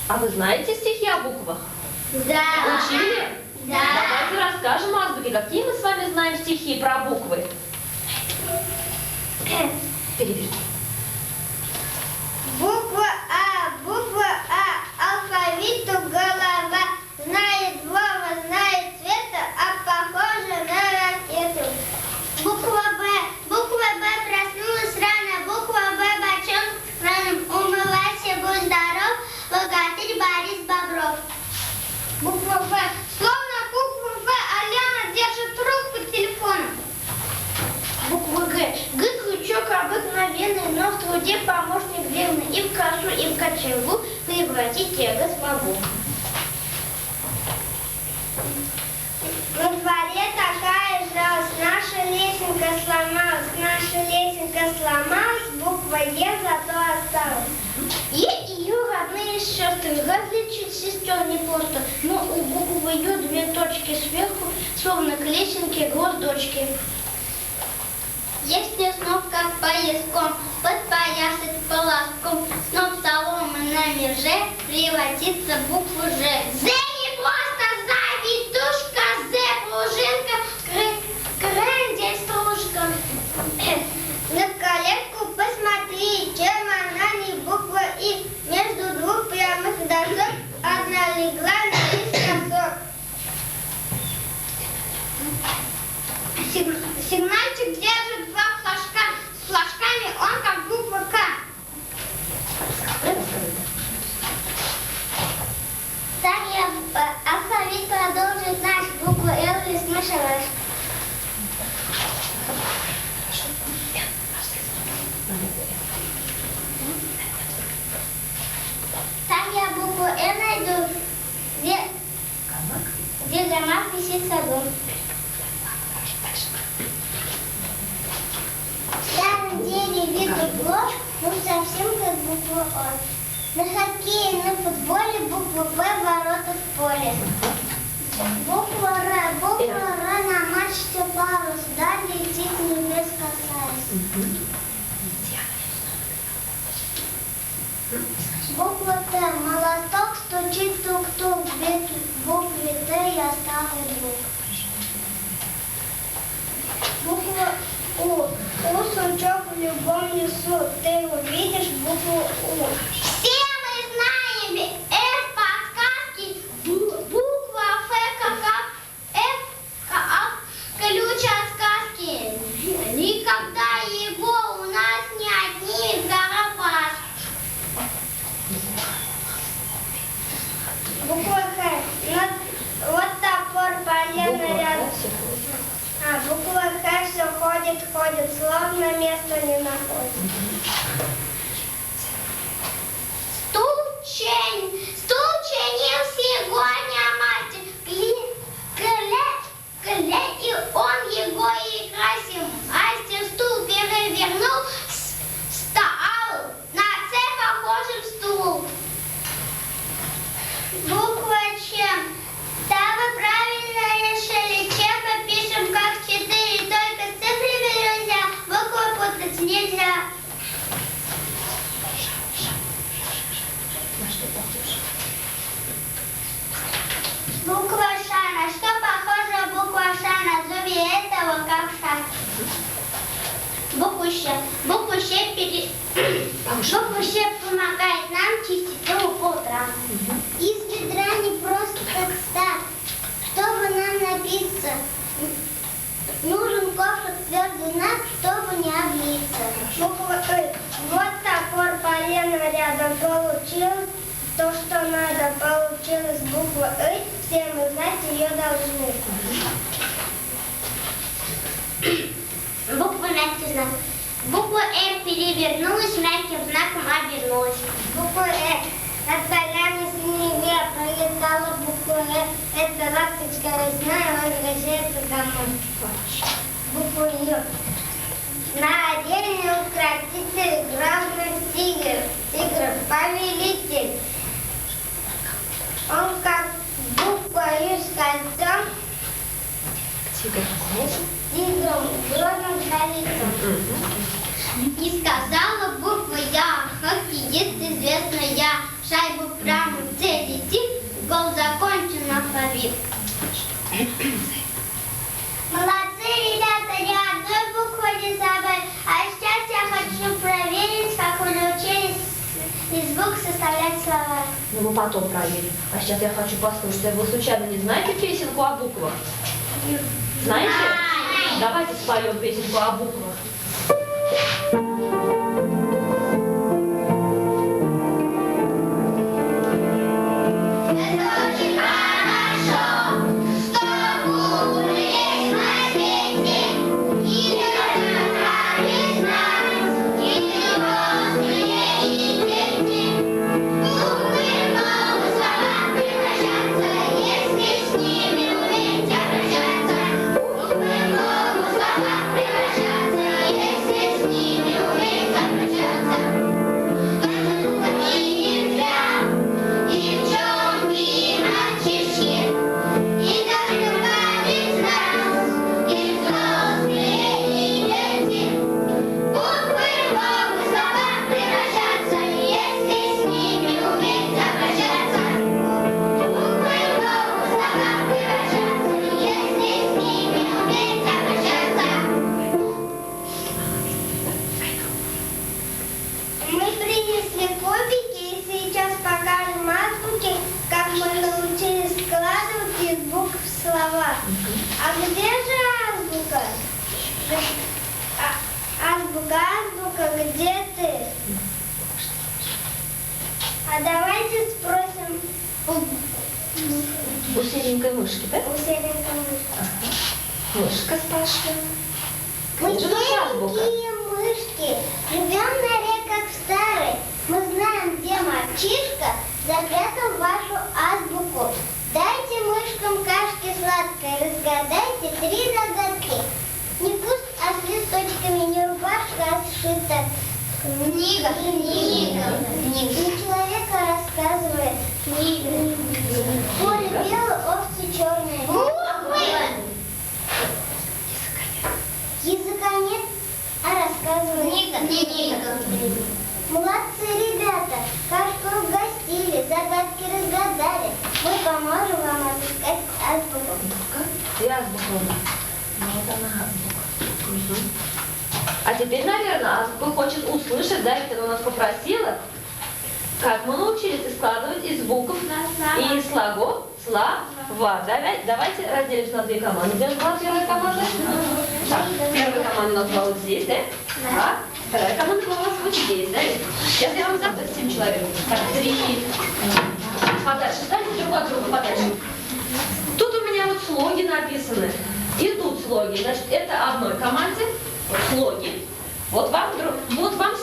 Speaker 6: А вы знаете стихи о буквах?
Speaker 3: Да.
Speaker 6: Учили?
Speaker 3: Да.
Speaker 6: Давайте расскажем азбуки, какие мы с вами знаем стихи про буквы. Переведите.
Speaker 3: Буква А, алфавиту голова, знает Вова, знает цвета, а похожа на ракету. Буква Б проснулась рано, буква Б бочонок с краном, умывайся, будь здоров, богатырь Борис Бобров. Буква В, словно буква В, Аляна держит трубку телефона. Буква Г, Г ключ Бычок обыкновенный, но в труде помощник верный. И в кашу, и в кочергу превратить я смогу. На дворе такая жалость, наша лесенка сломалась, буква Е зато осталась. И ее родные сестры, различить сестер непросто, но у буквы Ю две точки сверху, словно к лесенке гвоздочки. Если снов как пояском, подпоясать полоском, снов соломы на меже, превратится в букву Ж. З не просто завитушка, З пружинка, крендель стружка. На колечку посмотри, чем она не буква И. Между двух прямых досок одна легла на лист носок. Сигнальчик держит два флажка. С флажками он как буква К. Далее алфавит продолжит наш букву Л и смешалась. Так я букву Л найду, где гамак висит в саду. В старом деле виду ложь, ну совсем как буква О. На хоккее, на футболе буква П, ворота в поле. Буква Р на мачте парус, далее тих небес касаясь. Буква Т, молоток стучит тук-тук, в букве Т я ставлю звук. Буква У, сучок в любом лесу, ты увидишь букву У. Все мы знаем F подсказки, буква Ф как F, ключ от сказки. Никогда его у нас не отнимет Карапас. Буква Х, вот топор полезный рядом. Буква Х все ходит, словно места не находит. Стученил сегодня мастер, и он его и красил. Мастер стул перевернул, стал на С похожим стул. Буква Ч. Да, вы правильно решили. Ч попишем как 4, только цифры нельзя, буквы путать нельзя. Буква Ш. На что похожа буква Ш на зубе этого как шаг? Буква Щ помогает нам чистить зубы по утрам. Из ведра не просто как стар. Чтобы нам напиться, нужен ковшик твердый над, чтобы не облиться. Буква И. Вот топор полено рядом получил. То, что надо, получилось буква И. Все мы знать ее должны. Буква мягкий знак. Буква Р перевернулась, мягким знаком обернулась. Буква Э. Над полями синеве пролетала буква Э. Это ласточка речная возвращается домой. Буква Ю. На арене укротитель грозных тигров, повелитель. Он как буква Ю с кольцом, тигром, грозным столицам. И сказала буква Я, хоккеист известная, шайбу прямо в цель летит, гол закончен алфавит. Молодцы, ребята, ни одной буквы не забыли. А сейчас я хочу проверить, как вы научились из букв составлять слова.
Speaker 6: Ну, мы потом проверим. А сейчас я хочу послушать. Вы случайно не знаете песенку о буквах? Знаете? Давайте споем песенку о буквах.
Speaker 3: Знать. где же азбука? Азбука, где ты? А давайте спросим
Speaker 6: У серенькой мышки, да?
Speaker 3: у серенькой мышки.
Speaker 6: Мышка спрашивает.
Speaker 3: Мы
Speaker 6: Где же наша азбука?
Speaker 3: маленькие мышки, живем на реках старой. Мы знаем, где мальчишка запрятал вашу азбуку. Дайте мышкам кашки сладкой, разгадайте 3 загадки. Не куст, а с листочками, не рубашка, а сшита. Книга. Не человека рассказывает. Книга. Поле белое, овцы черные. Языка нет, а рассказывает. Книга. Молодцы, ребята, кашку угостили, загадки разгадали. Мы поможем вам отыскать азбуку.
Speaker 6: И азбука. Ну, вот она азбука. А теперь, наверное, азбука хочет услышать, да, ведь она нас попросила, как мы научились складывать из букв и из слогов слова. Давайте разделимся на 2 команды. Где была первая команда? Так, первая команда у нас была вот здесь, да? Да. Вторая команда была у вас вот здесь, да? Сейчас я вам завтра 7 человек. Так, 3. Подальше, станьте друг от друга подальше. Тут у меня вот слоги написаны. И тут слоги. Значит, это одной команде слоги. Вот вам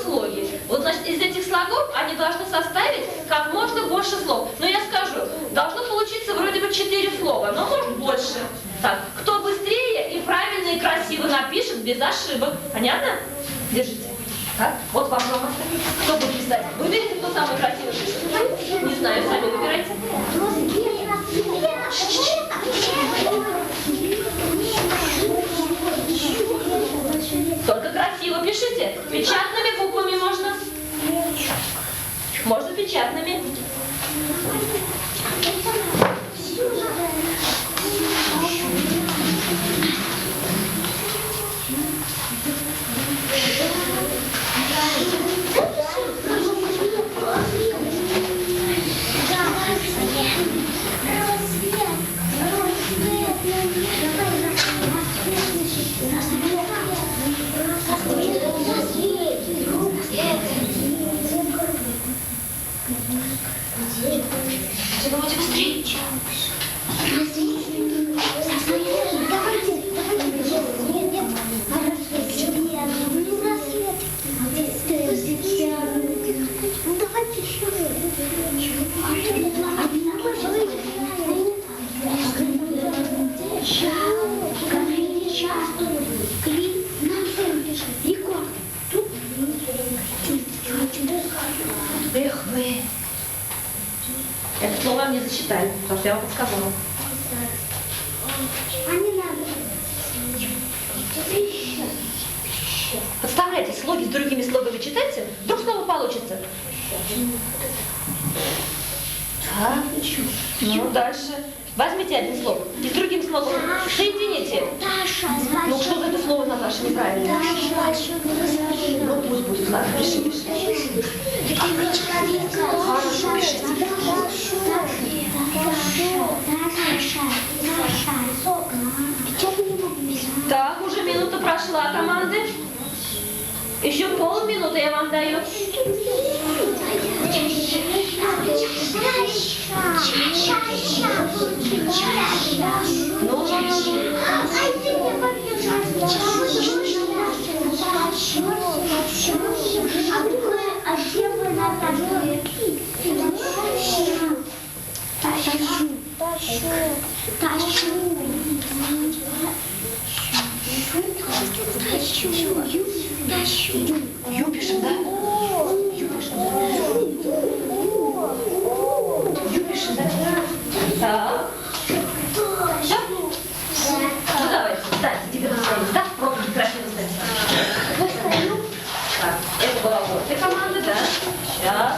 Speaker 6: слоги. Вот, значит, из этих слогов они должны составить как можно больше слов. Но я скажу, должно получиться вроде бы 4 слова, но может больше. Так, кто быстрее и правильно и красиво напишет, без ошибок. Понятно? Держите. Так, вот вам дома. Кто будет писать? Выберите, кто самый красивый пишет. Не знаю, сами выбирайте. Только красиво пишите. Печатными буквами можно. Можно печатными.
Speaker 3: Давайте быстрее.
Speaker 6: Эх вы. Это слово мне зачитали, потому что я вам подсказала. Подставляйте слоги с другими слогами, читайте, вдруг слово получится. Так, ну дальше. Возьмите один слог и с другим слогом соедините. Ну что за это слово, Наташа, неправильно? Ну пусть будет, ладно, пиши. Хорошо, пишите. Так, уже минута прошла, команды. Еще полминуты я вам даю. Ю пишем, да? Ю пишем, да? Ю пишем, да? Так. Все? Ну давайте, встаньте, теперь встаньте. Да, пробуйте красиво встать. Так, это была вот эта команда, да? Сейчас.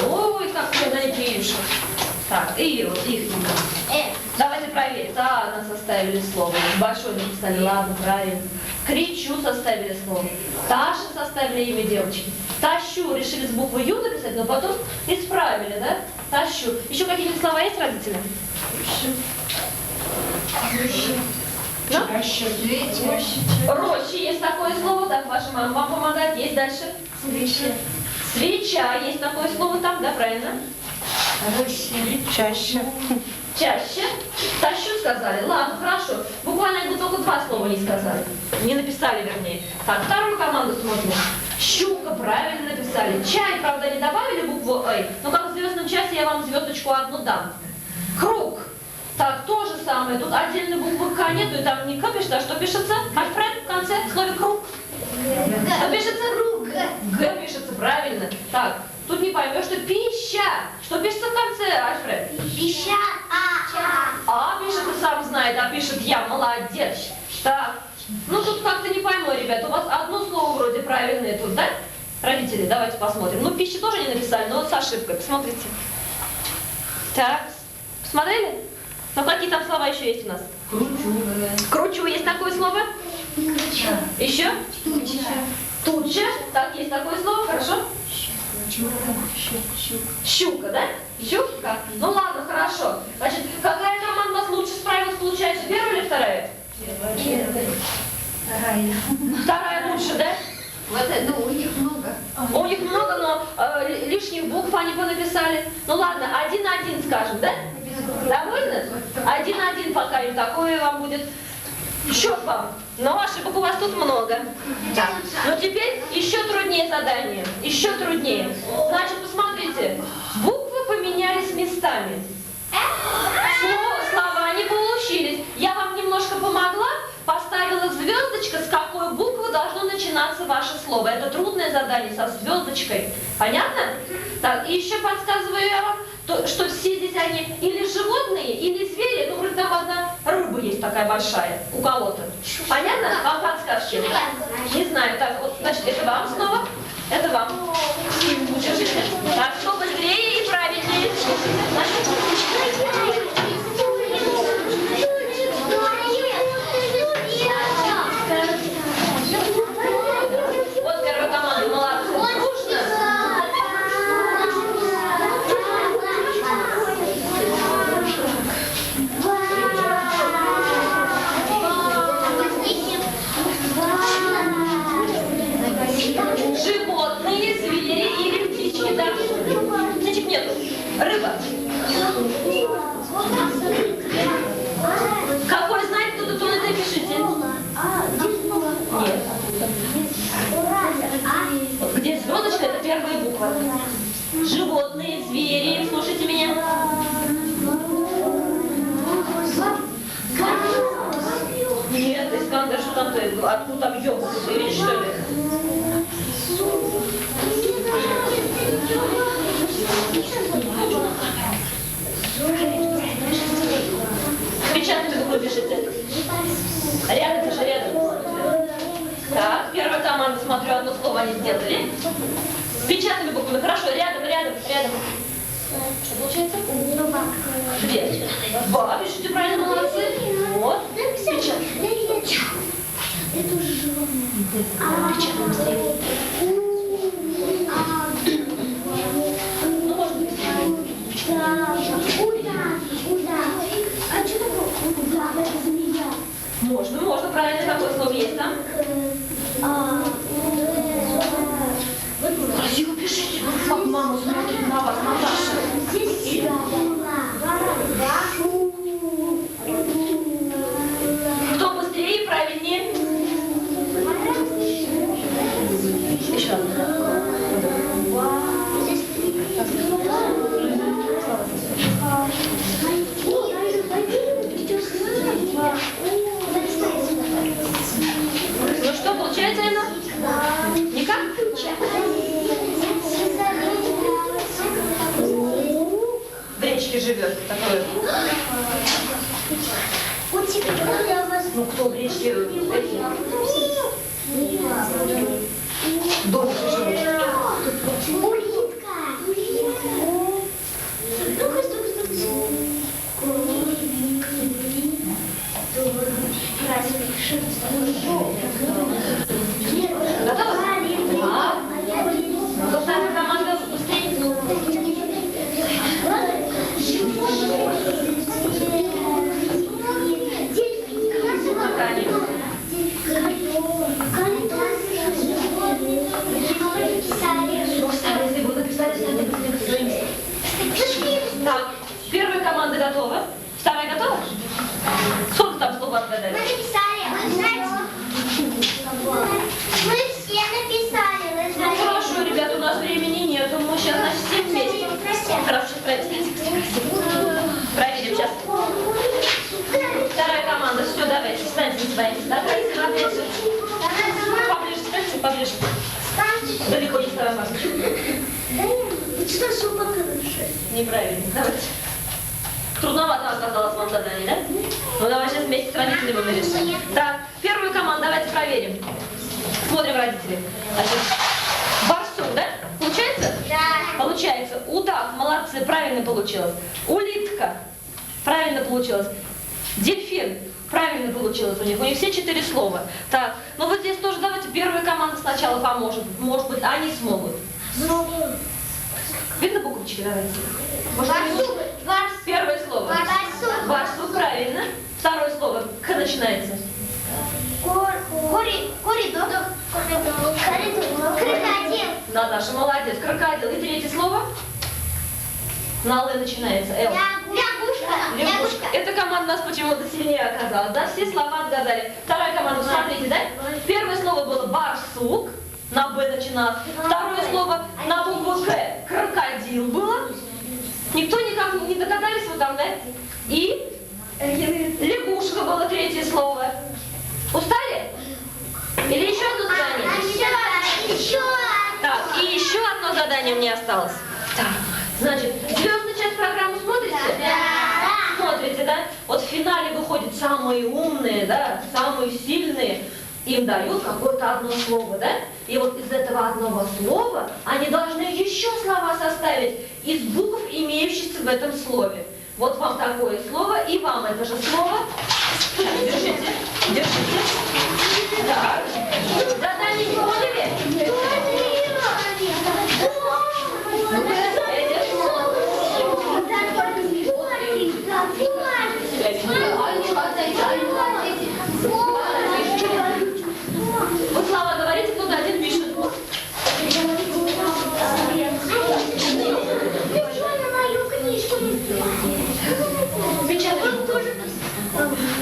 Speaker 6: Ой, как много они пишут. Так, и вот их немного. Давайте проверим. Тана составили слово. Большой написали, ладно, правильно. Кричу составили слово. Таша составили имя девочки. Тащу решили с буквы Ю написать, но потом исправили, да? Тащу. Еще какие-нибудь слова есть, родители? Роща есть такое слово, так, ваша мама вам помогает. Есть дальше? Свеча есть такое слово там, да, правильно?
Speaker 5: Чаще.
Speaker 6: Чаще. Тащу сказали. Ладно, хорошо. Буквально вы только два слова не сказали. Не написали, вернее. Так, вторую команду смотрим. Щука, правильно написали. Чай, правда, не добавили букву «эй», но как в звездном часе я вам звездочку одну дам. Круг. Так, то же самое. Тут отдельной буквы «к» нету, и там не «к» пишется, а что пишется? Альфред в конце в слове «круг». Что пишется? «Г» пишется, правильно. Так, тут не поймешь, что пища. Что пишется в конце, Альфред?
Speaker 3: Пища.
Speaker 6: А пишет, и сам знает, а пишет я, молодец. Так, ну тут как-то не пойму, ребят, у вас одно слово вроде правильное тут, да? Родители, давайте посмотрим. Ну, пищи тоже не написали, но вот с ошибкой, посмотрите. Так, посмотрели? Ну, какие там слова еще есть у нас? Кручу есть такое слово? Еще? Туча. Так, есть такое слово, хорошо? Щука, да? Щука? Ну ладно, хорошо. Значит, какая команда у нас лучше справилась, получается, первая или вторая? Вторая лучше, да?
Speaker 7: У них много.
Speaker 6: У них много, но лишних букв они понаписали. Ну ладно, 1-1 скажем, да? Довольны? 1-1 пока им такое вам будет. Счет вам. Но ошибок у вас тут много. Так. Но теперь еще труднее задание. Еще труднее. Значит, посмотрите. Буквы поменялись местами. Слова не получились. Я вам немножко помогла. Поставила звездочка, с какой буквы должно начинаться ваше слово. Это трудное задание со звездочкой. Понятно? Так, и еще подсказываю я вам, что все здесь они или животные, или звери. Ну, вроде там одна рыба есть такая большая у кого-то. Понятно? Вам подсказки? Не знаю. Так, вот, значит, это вам снова. Это вам. Держите. Так, что быстрее и правильнее. Вот первая команда, молодцы. Дружно. Животные, звери или птички, да? Птичек нету. Рыба. Какой знает кто-то, то это пишите. Нет. Вот где звездочка, это первая буква. Животные, звери, слушайте меня. Нет, Искандер, что там ты? Откуда там ёб? Ты видишь, что ли? Печатными буквы пишите. Рядом, даже рядом. Так, первая команда, смотрю, одно слово они сделали. Печатными буквами. Хорошо, рядом. Что получается? Две. Два. Пишите правильно, молодцы. Вот. Печатными.
Speaker 3: Это уже животное.
Speaker 6: Печатными быстрее. Ну, можно быстрее.
Speaker 3: Удар. А что такое? Удар, это змея.
Speaker 6: Можно, правильно, какое слово есть там? Красиво пишите. Как мама смотрит на вас, Наташа. Кто быстрее и правильнее? Еще одна. Ну что, получается, Инна? Никак? В речке живет такой. Ну кто в речке? Долго живет. Готово? Да. Кто вторая команда быстрее? Какая? Сколько там слов
Speaker 3: Мы
Speaker 6: отгадали?
Speaker 3: написали, вы знаете? Мы все написали, вы
Speaker 6: Ну
Speaker 3: знаете?
Speaker 6: хорошо, ребят, у нас времени нет, мы сейчас, значит, все вместе. Хорошо, проверим сейчас. Вторая команда, все, давайте, встаньте на свои места. Давайте, поближе, встаньте, поближе. Далеко не вставай, Маша.
Speaker 3: Да нет, что шубок хорошая.
Speaker 6: Неправильно, давайте. Трудновато оказалось вам задание, да? Ну давай сейчас вместе с родителями мы решим. Так, первую команду давайте проверим. Смотрим, родители. Значит, барсук, да? Получается?
Speaker 3: Да.
Speaker 6: Получается. Удав, молодцы, правильно получилось. Улитка, правильно получилось. Дельфин, правильно получилось у них. У них все 4 слова. Так, ну вот здесь тоже давайте первая команда сначала поможет. Может быть, они смогут. Видно буквочки? Давайте.
Speaker 3: Барсук.
Speaker 6: Первое слово.
Speaker 3: Барсук.
Speaker 6: Барсук, правильно. Второе слово. К начинается.
Speaker 3: Коридор. Крокодил.
Speaker 6: Наташа, молодец. Крокодил. И третье слово? На Л начинается. Л.
Speaker 3: Лягушка.
Speaker 6: Эта команда у нас почему-то сильнее оказалась. Да, все слова отгадали. Вторая команда, смотрите, да? Первое слово было барсук. На Б начиналось. Второе слово на букву К. Крокодил было. Никто никак не догадались вы там, да? И лягушка было третье слово. Устали? Или еще одно задание?
Speaker 3: Еще.
Speaker 6: Так, и еще одно задание мне осталось. Так, значит, звездную часть программы смотрите?
Speaker 3: Да.
Speaker 6: Смотрите, да? Вот в финале выходят самые умные, да, самые сильные. Им дают какое-то одно слово, да? И вот из этого одного слова они должны еще слова составить из букв, имеющихся в этом слове. Вот вам такое слово, и вам это же слово. Держите, держите. Так. Задание не поняли? Вы слова говорите, кто-то один пишет.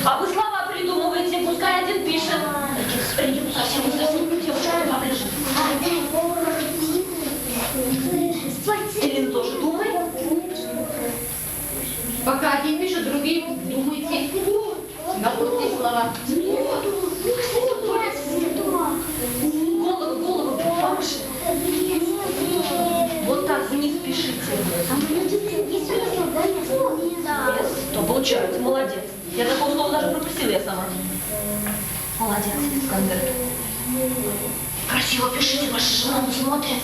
Speaker 6: А вы слова придумываете, пускай один пишет. Элина тоже думает.
Speaker 7: Пока один пишет, другие думайте. Находите слова.
Speaker 6: Голову повыше. Вот так вниз пишите. То получается, молодец. Я такого слова даже пропустила я сама. Молодец, Искандер. Красиво пишите, ваши жена смотрят.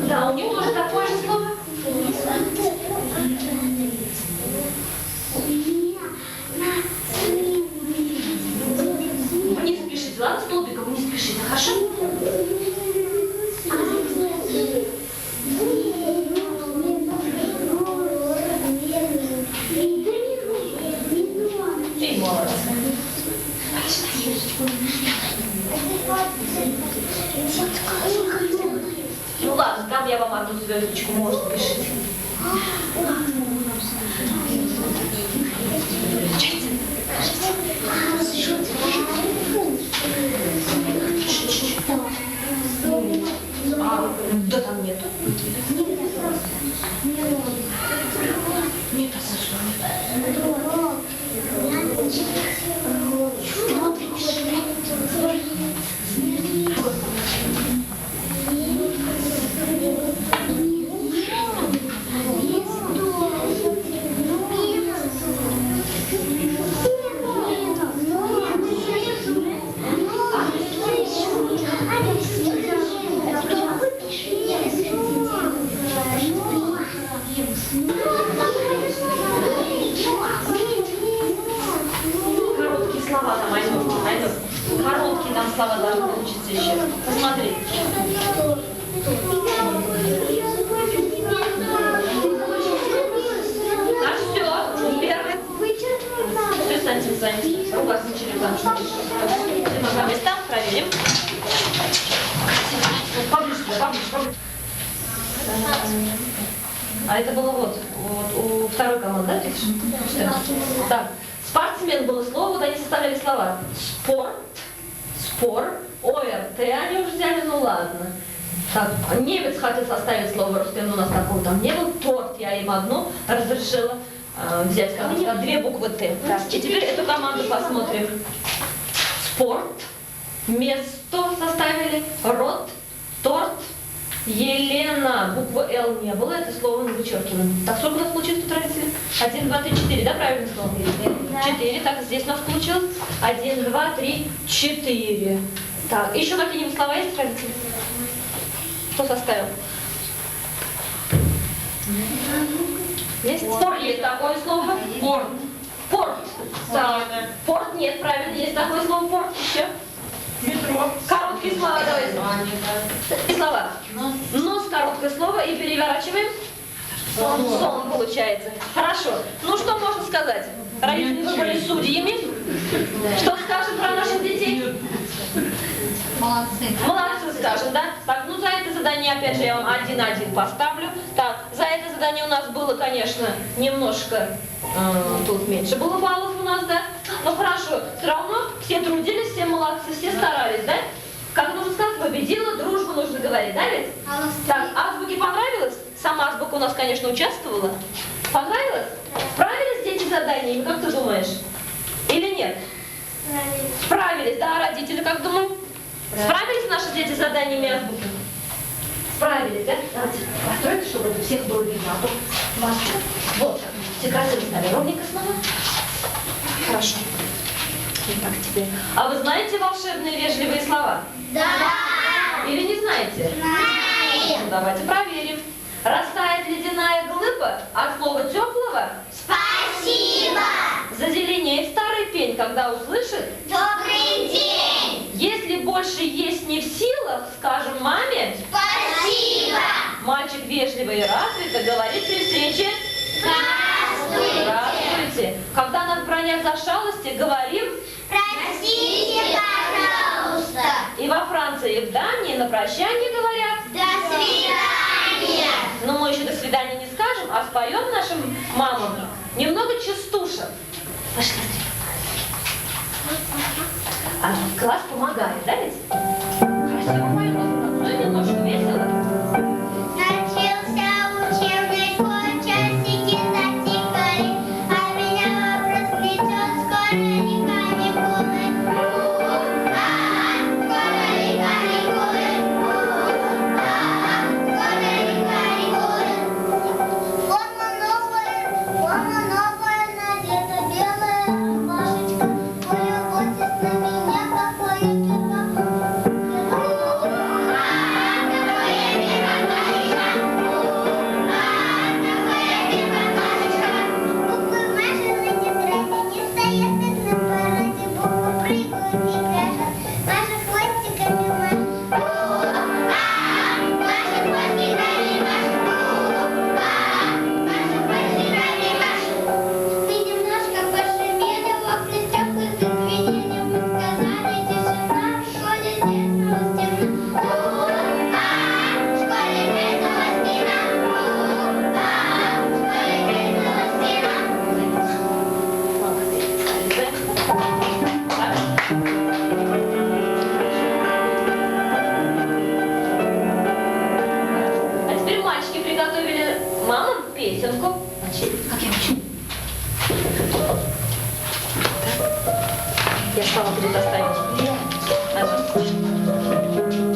Speaker 6: Да, у них тоже такое же слово. Вниз пишите, ладно, столбиком вниз пишите, хорошо? Ты молодец. Ну ладно, там я вам одну звездочку, может, пишите. Да там нету. Нет, короткие слова там найдем. Короткие там слова должны получиться еще. Посмотри. Так, все. Первый. Все, станьте. У вас ничего там. Все по местам проверим. Поближе. А это было вот у второй команды, да, видишь? Так, спортсмен было слово, вот они составляли слова. Спорт, спор, ОРТ они уже взяли, ну ладно. Так, немец хотел составить слово русское, но у нас такого там не было. Торт я им одну разрешила взять, как сказать, 2 буквы Т. И теперь эту команду посмотрим. Спорт, место составили, рот, торт, Елена, буква Л не было, это слово мы вычеркиваем. Так, сколько у нас получилось тут родителей? 1, 2, 3, 4, да, правильное слово? 4, так, здесь у нас получилось 1, 2, 3, 4. Так, еще какие-нибудь слова есть, родители? Кто составил? Есть? Порт есть такое слово? Порт. Порт. Да. Порт нет, правильно, есть такое слово порт еще. Метро. Короткие слова, давайте. И слова. Нос, короткое слово и переворачиваем. Сон получается. Хорошо. Ну что можно сказать? Родители выбрали судьями. Что скажем про наших детей?
Speaker 7: Молодцы.
Speaker 6: Молодцы, скажем, да? Так, ну за это задание, опять же, я вам 1-1 поставлю. Так, за это задание у нас было, конечно, немножко, тут меньше было баллов у нас, да? Но хорошо, все равно все трудились, все молодцы, все старались, да? Как нужно сказать, победила, дружбу нужно говорить, да ведь? Так, азбуке понравилось? Сама азбука у нас, конечно, участвовала. Понравилось? Справились дети с заданиями, как ты думаешь? Или нет? Справились, да, родители, как думают? Справились наши дети с заданиями азбуки? Справились, да? Давайте постройте, чтобы у всех было видно, а то вас... Вот, все красиво стали, ровненько снова. Хорошо. Итак, теперь. А вы знаете волшебные вежливые слова?
Speaker 3: Да.
Speaker 6: Или не знаете?
Speaker 3: Знаем.
Speaker 6: Ну, давайте проверим. Растает ледяная глыба от слова теплого.
Speaker 3: Спасибо.
Speaker 6: Зазеленеет старый пень, когда услышит.
Speaker 3: Добрый день.
Speaker 6: Если больше есть не в силах, скажем маме.
Speaker 3: Спасибо.
Speaker 6: Мальчик вежливо и развито говорит при встрече.
Speaker 3: Здравствуйте.
Speaker 6: Здравствуйте. Когда нас бронят за шалости, говорим.
Speaker 3: Простите, пожалуйста.
Speaker 6: И во Франции, и в Дании на прощание говорят.
Speaker 3: До свидания.
Speaker 6: Но мы еще до свидания не скажем, а споем нашим мамам немного частушек. Пошли. А класс помогает, да ведь? Красиво поет, ну и немножко весело.
Speaker 3: Начался учебный год, часики затикали, а меня вопрос метет, скоро ли каникулы? Скоро ли каникулы? Скоро ли каникулы? Форма новая, надета белая рубашечка, полюбуйтесь на меня, какое чудо.
Speaker 6: А теперь мальчики приготовили мамам песенку. Значит, как я учу? Я слова буду доставить.
Speaker 3: Пополам, пополам, пополам, пополам.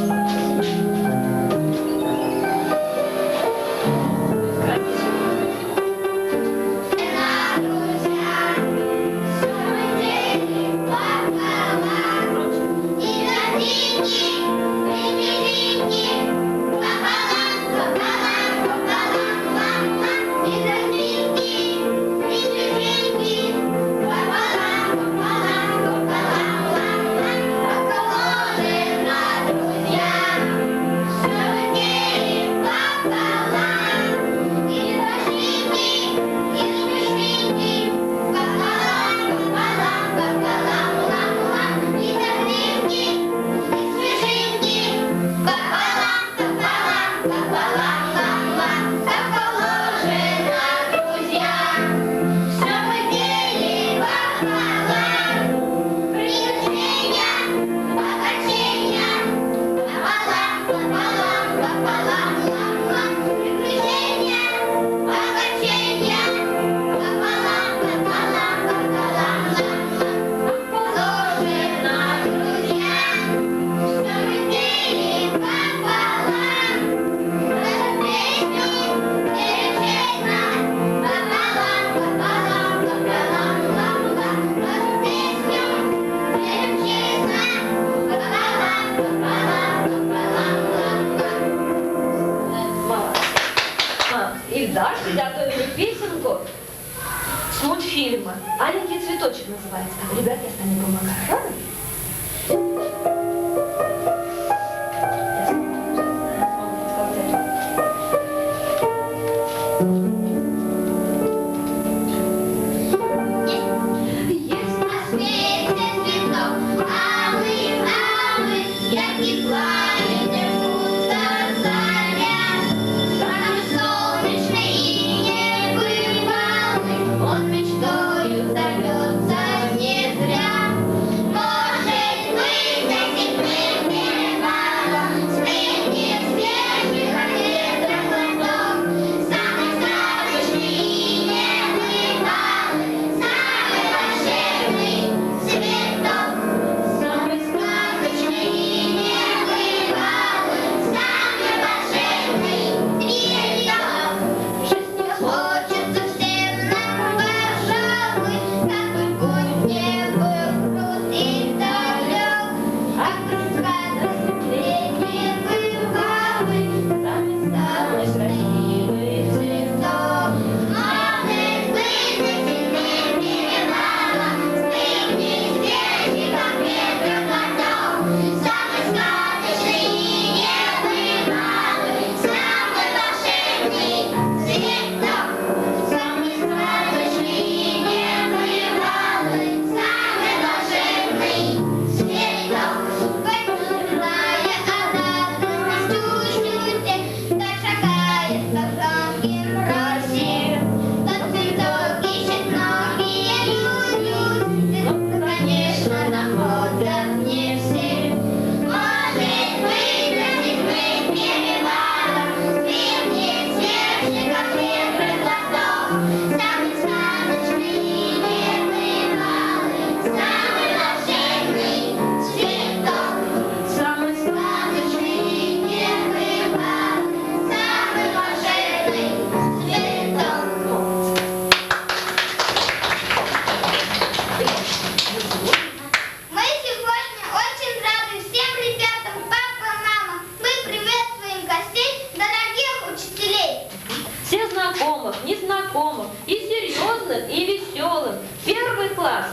Speaker 6: знакомых, и серьезных, и веселых. Первый класс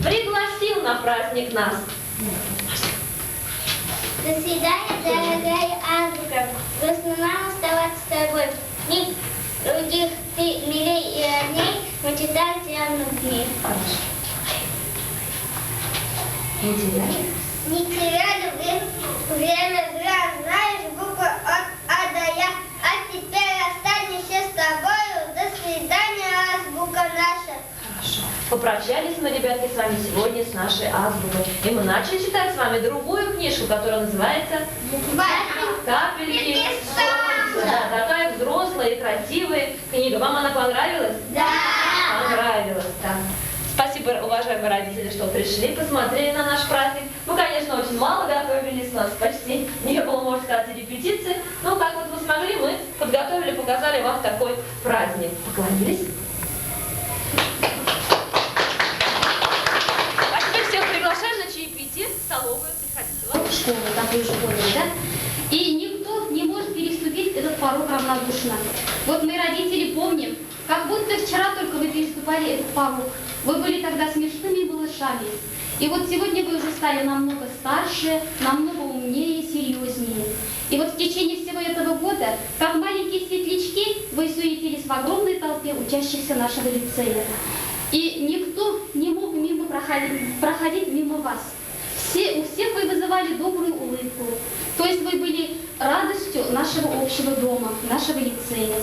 Speaker 6: пригласил на праздник нас.
Speaker 3: До свидания, дорогая Азбука. Грустно нам оставаться с тобой. Ни других ты милей и родней, мы читали темных дней. Не теряли время зря, знаешь, буквы от А до Я. А теперь останемся с тобою. До свидания, Азбука наша.
Speaker 6: Попрощались мы, ребятки, с вами сегодня с нашей азбукой. И мы начали читать с вами другую книжку, которая называется «Капельки солнца». Да, такая взрослая и красивая книга. Вам она понравилась?
Speaker 3: Да.
Speaker 6: Понравилась, да. Спасибо, уважаемые родители, что пришли, посмотрели на наш праздник. Мы, конечно, очень мало готовились, у нас почти не было, можно сказать, репетиции. Но как вот мы смогли, мы подготовили, показали вам такой праздник. Поклонились. Приглашаем на чаепитие, в столовую, приходите. Ладно?
Speaker 2: Школы, как вы уже поняли, да? И никто не может переступить этот порог равнодушно. Вот мы, родители, помним, как будто вчера только вы переступали этот порог. Вы были тогда смешными малышами. И вот сегодня вы уже стали намного старше, намного умнее, серьезнее. И вот в течение всего этого года, как маленькие светлячки, вы суетились в огромной толпе учащихся нашего лицея. И никто не мог мимо проходить мимо вас. У всех вы вызывали добрую улыбку. То есть вы были радостью нашего общего дома, нашего лицея.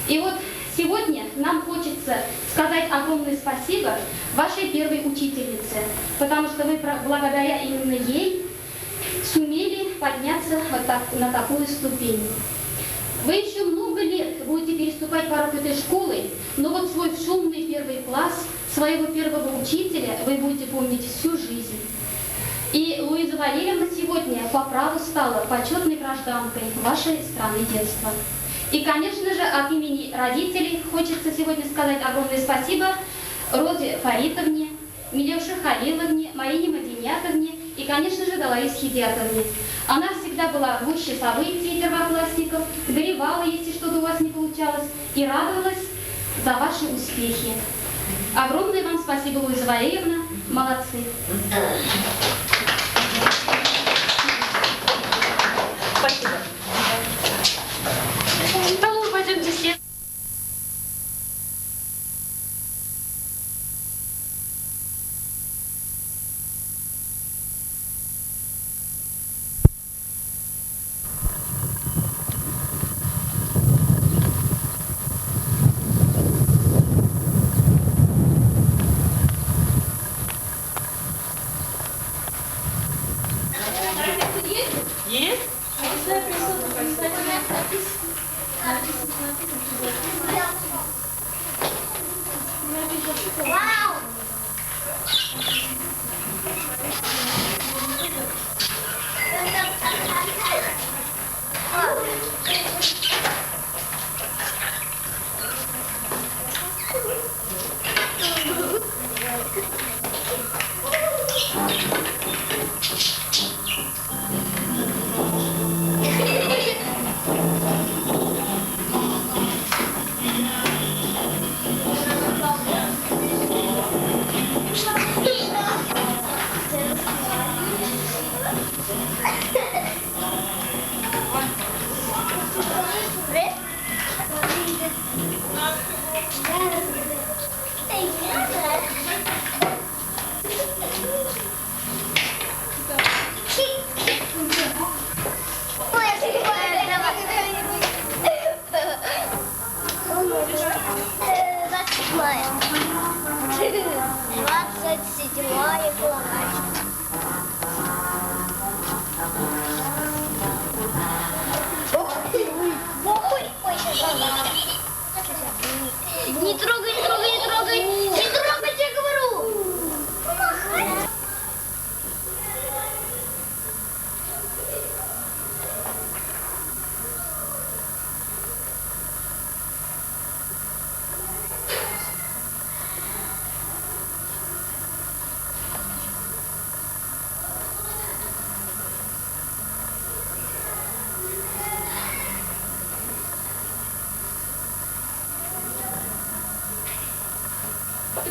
Speaker 2: И вот сегодня нам хочется сказать огромное спасибо вашей первой учительнице, потому что вы благодаря именно ей сумели подняться на такую ступень. Вы еще много лет будете переступать порог этой школы, но вот свой шумный первый класс, своего первого учителя вы будете помнить всю жизнь. И Луиза Валерьевна сегодня по праву стала почетной гражданкой вашей страны детства. И, конечно же, от имени родителей хочется сегодня сказать огромное спасибо Розе Фаритовне, Милевше Халиловне, Марине Мадинятовне и, конечно же, Далаис Хидиатовне. Она всегда была в гуще событий первоклассников, горевала, если что-то у вас не получалось, и радовалась за ваши успехи. Огромное вам спасибо, Луиза Валерьевна. Молодцы.
Speaker 6: Спасибо. В столовую пойдемте все. Есть?
Speaker 3: Вау!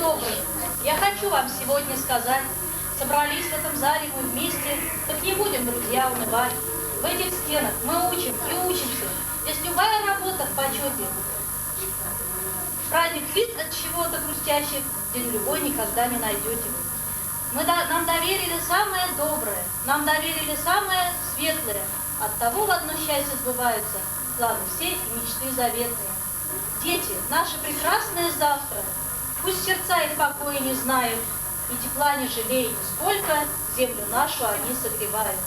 Speaker 8: добрый, я хочу вам сегодня сказать, собрались в этом зале мы вместе, так не будем, друзья, унывать. В этих стенах мы учим и учимся. Здесь любая работа в почете. Праздник вид от чего-то грустящих, день любой никогда не найдете. Нам доверили самое доброе, нам доверили самое светлое. Оттого в одно счастье сбываются планы все и мечты заветные. Дети, наше прекрасное завтра, пусть сердца их покоя не знают, и тепла не жалея нисколько, землю нашу они согревают.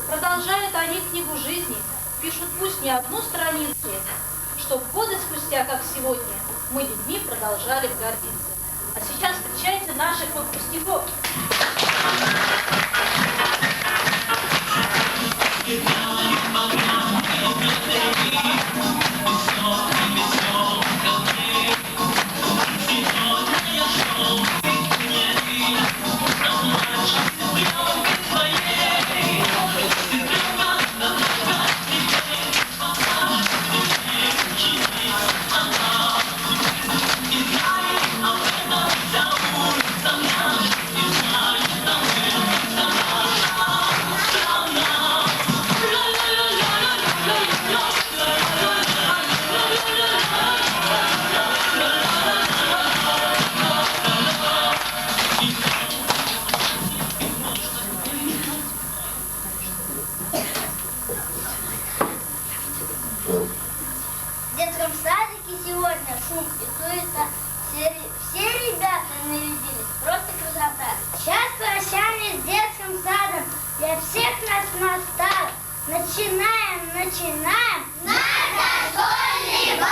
Speaker 8: Продолжают они книгу жизни, пишут пусть не одну страницу, чтоб годы спустя, как сегодня, мы людьми продолжали гордиться. А сейчас встречайте наших выпускников.
Speaker 3: В детском садике сегодня шум и суета. Все ребята нарядились, просто красота. Сейчас прощание с детским садом для всех нас настало. Начинаем наш дошкольный бал!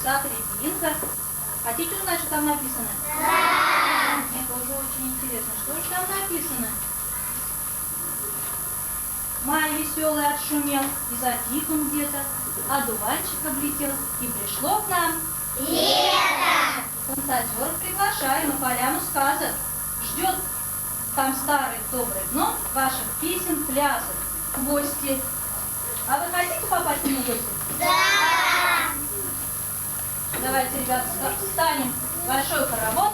Speaker 8: Сахаринка. Хотите узнать, что там написано? Да! Мне тоже очень интересно. Что же там написано? Май веселый отшумел, и затих он где-то, одуванчик облетел, и пришло к нам лето! Фантазеров приглашаю на поляну сказок. Ждет там старый добрый гном ваших песен, плясок, в гости. А вы хотите попасть к нему в гости?
Speaker 3: Да!
Speaker 8: Давайте, ребята, встанем в большой хоровод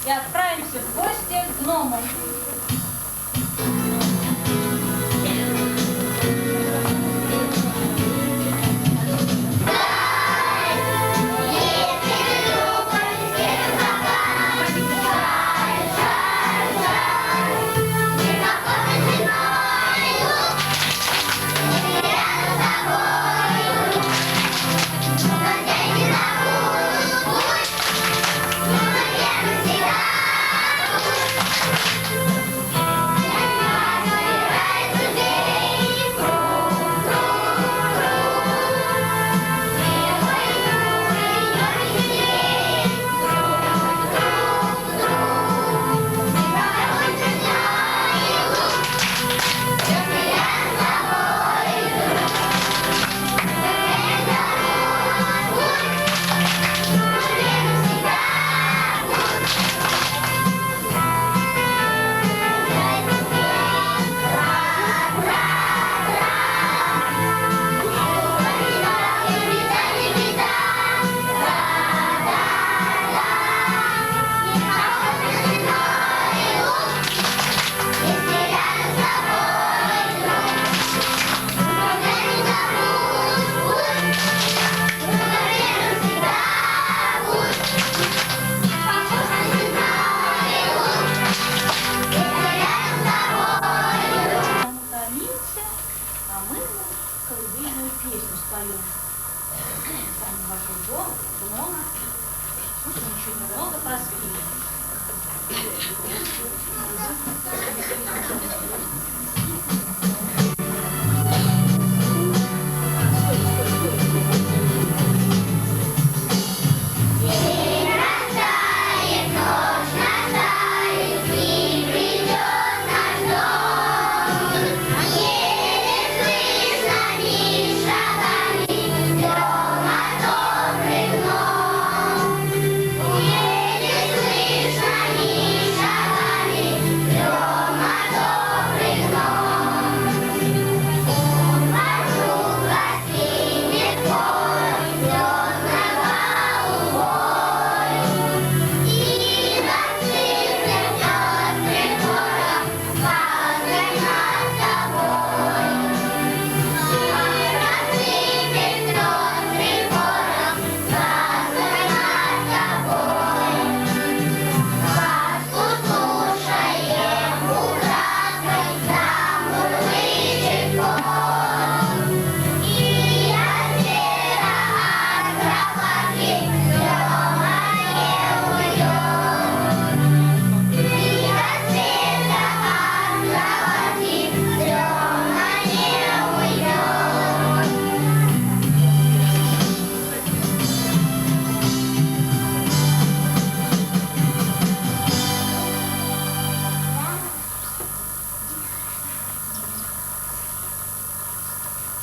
Speaker 8: и отправимся в гости к гному. много. Чуть немного поспи.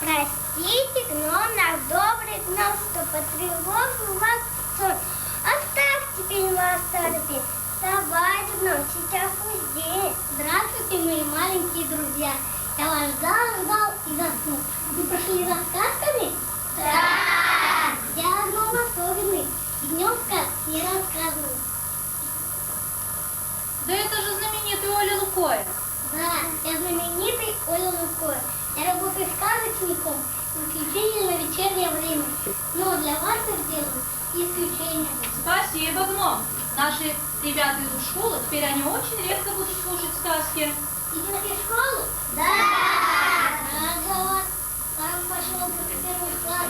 Speaker 3: Простите, гном наш добрый гном, что потревожил вас сон. Оставьте теперь вас торпи. Вставайте, гном, сейчас мы здесь. Здравствуйте, мои маленькие друзья. Я вас ждал и заснул. Вы прошли за сказками? Да! Я гном особенный. Днем сказки не рассказываю.
Speaker 8: Да это же знаменитый Оля Лукоя.
Speaker 3: Да, я знаменитый Оля Лукоя. Я работаю сказочником исключительно на вечернее время. Но для вас я сделаю исключение.
Speaker 8: Спасибо, гном. Наши ребята идут в школу, теперь они очень редко будут слушать сказки.
Speaker 3: Идете в школу? Да! Ага, там пошел только первый класс.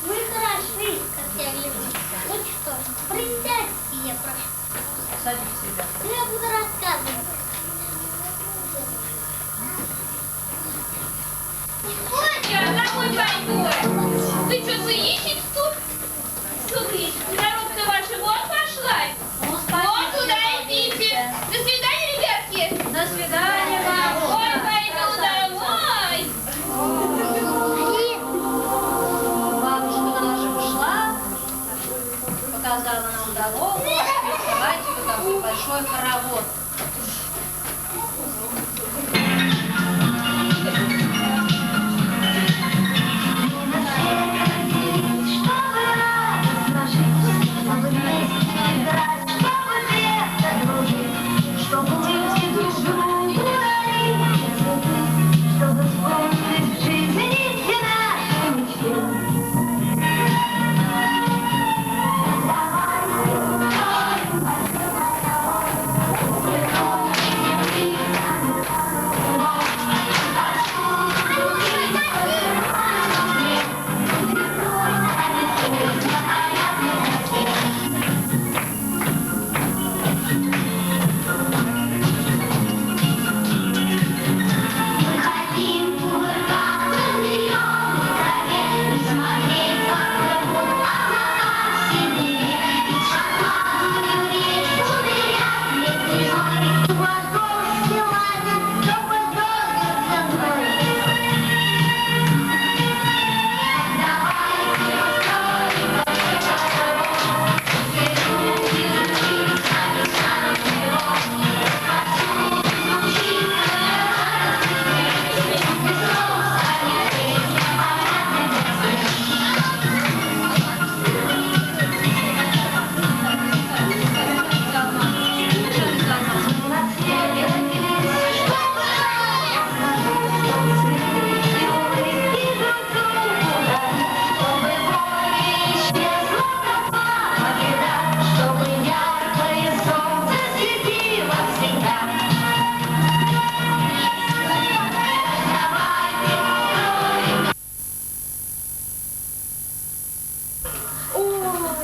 Speaker 3: Вы хороши, как я гляжу. Ну что ж, присядьте, я прошу.
Speaker 8: Садитесь, ребята.
Speaker 3: Я буду рассказывать.
Speaker 2: Котя, домой пойдешь? Ты что, заищешь тут? Слушай, народка ваша вон пошла. Вот туда идите. До свидания, ребятки.
Speaker 8: До свидания, мама.
Speaker 2: Ой, пойду домой.
Speaker 8: Бабушка наша ушла, показала нам дорогу, давайте вы такой большой хоровод.
Speaker 3: Давай!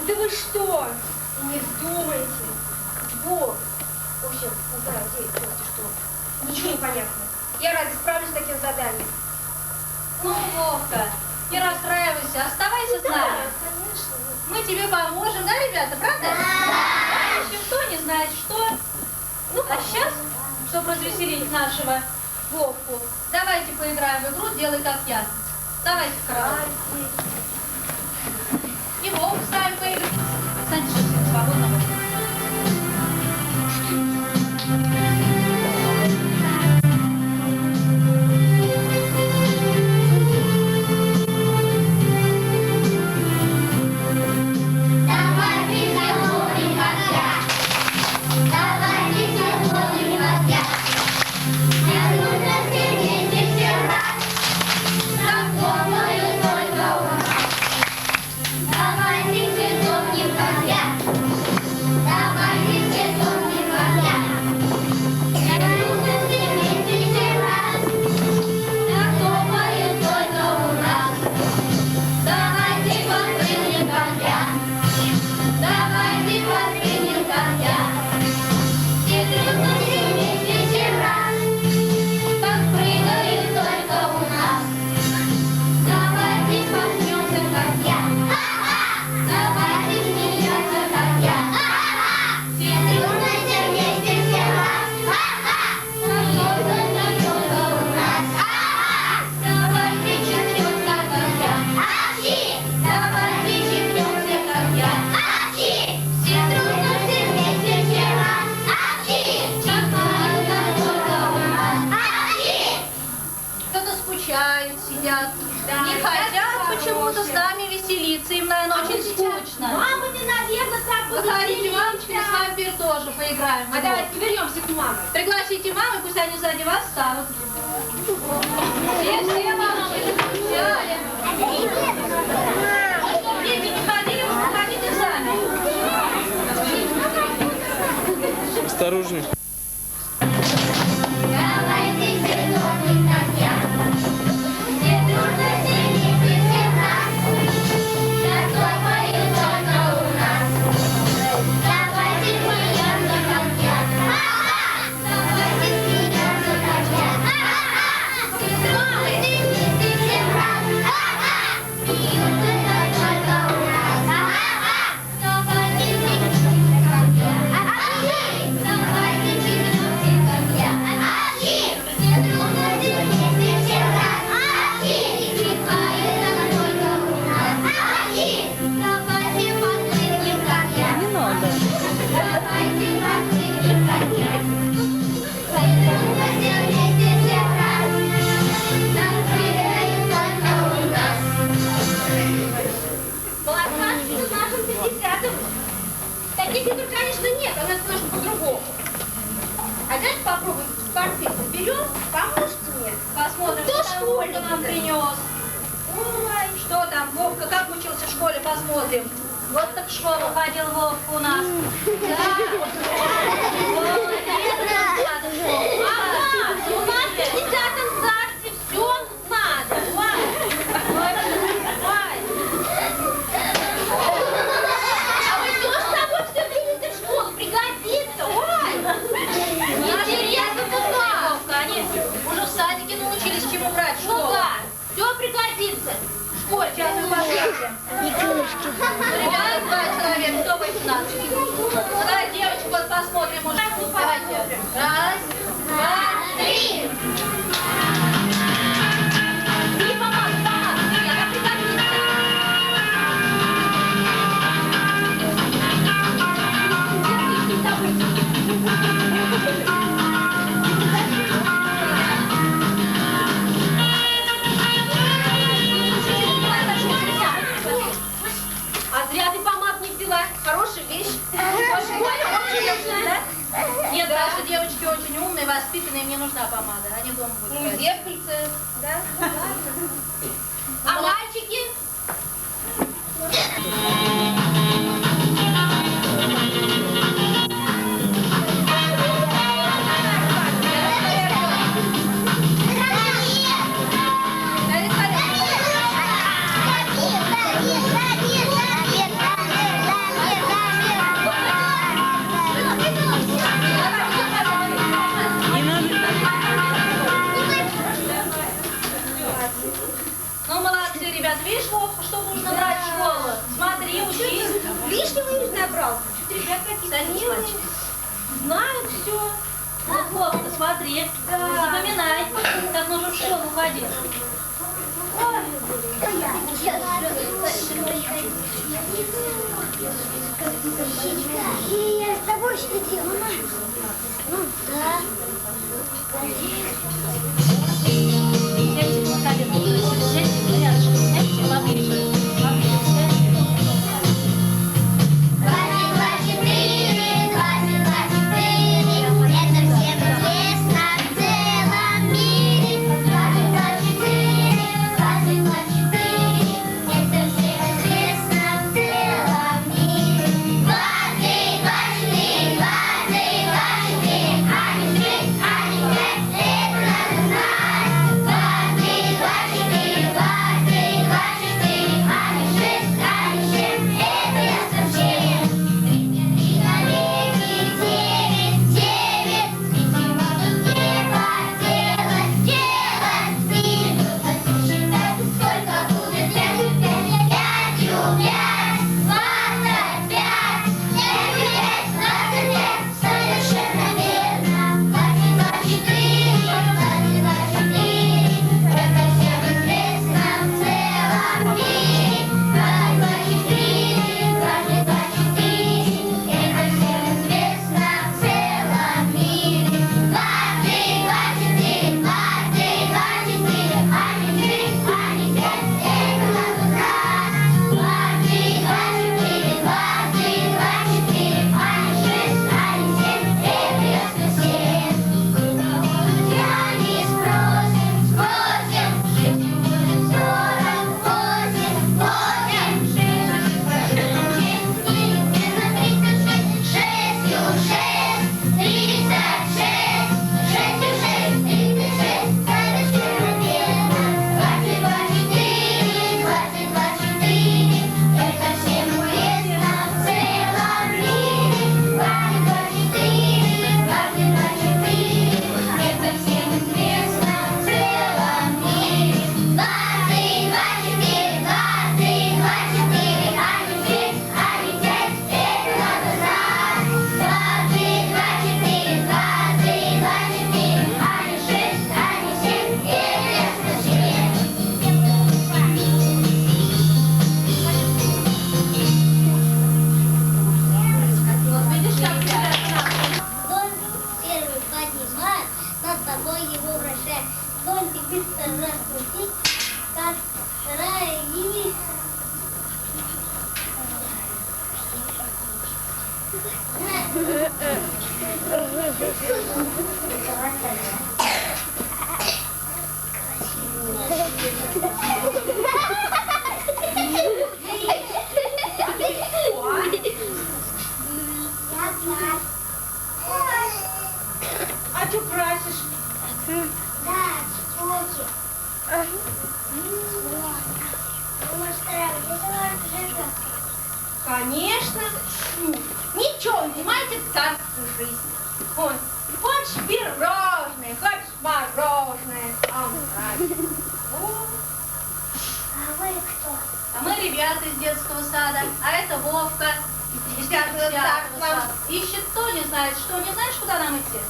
Speaker 6: Да вы что? Не вздумайте. Бог. В общем, ну да, черти что. Ничего не понятно. Я рада справлюсь с таким заданием.
Speaker 8: Ну, Вовка, не расстраивайся, оставайся с нами.
Speaker 6: Конечно.
Speaker 8: Мы тебе поможем, да, ребята, правда? Да. Еще кто не знает, что. Ну, а сейчас, чтобы развеселить нашего Вовку, давайте поиграем в игру «Делай как я». Давайте в кровать. И Вовка с нами поиграет. Кстати, сейчас свободно. Не хотят почему-то с нами веселиться, им, наверное, очень скучно.
Speaker 6: Мама, не наверное, так будет.
Speaker 8: Выходите, мамочка, мы с вами теперь тоже поиграем.
Speaker 6: А давайте вернемся к маме.
Speaker 8: Пригласите маму, пусть они сзади вас станут. Все мамы, скучали. Чтобы дети не ходили, вы выходите сами.
Speaker 9: Осторожней.
Speaker 6: Таких игр, конечно, нет, у нас немножко по-другому. А давайте попробуем портфель заберем, поможете мне?
Speaker 8: Посмотрим,
Speaker 6: Кто
Speaker 8: что
Speaker 6: школьник
Speaker 8: Вовка нам принес.
Speaker 6: Ой,
Speaker 8: Что там, Вовка, как учился в школе, посмотрим. Вот так в школу ходил Вовка у нас. Да.
Speaker 6: у нас в 10-м царстве все надо. А вы что ж с собой все принесли в школу? Пригодится, ой! Интересно,
Speaker 8: Вовка, они уже в садике научились чему брать в
Speaker 6: ну
Speaker 8: школу.
Speaker 6: да, все пригодится.
Speaker 8: В школе сейчас мы посмотрим. Ребят, 2 человека, кто будет у нас? Давай, девочку, вот посмотрим уже. Давайте. Раз, два, три.
Speaker 6: Не помогу, она пригодится. А зря ты помад не взяла. Хорошая вещь.
Speaker 8: Нет, наши девочки очень умные, воспитанные, мне нужна помада. Они дома будут.
Speaker 6: Ну, зеркальце, да? А мальчики? лишнего и не набрал. Что-то ребят какие-то милые, знают все.
Speaker 8: Ну, Вовка, смотри, запоминай, как нужно в школу ходить.
Speaker 3: Я с тобой что делала? Ну да.
Speaker 8: Сядьте на колено, сядьте рядышком, сядьте поближе.
Speaker 6: А что красишь?
Speaker 3: Да, чулки. Может, где-то
Speaker 6: Конечно. Ничего, не занимайте царскую жизнь. Ой, хочешь пирожное, хочешь мороженое. А
Speaker 3: вы кто?
Speaker 8: А мы ребята из детского сада, а это Вовка из
Speaker 6: Десятого
Speaker 8: сада. Ищет то, не знает, что не знаешь, куда нам идти?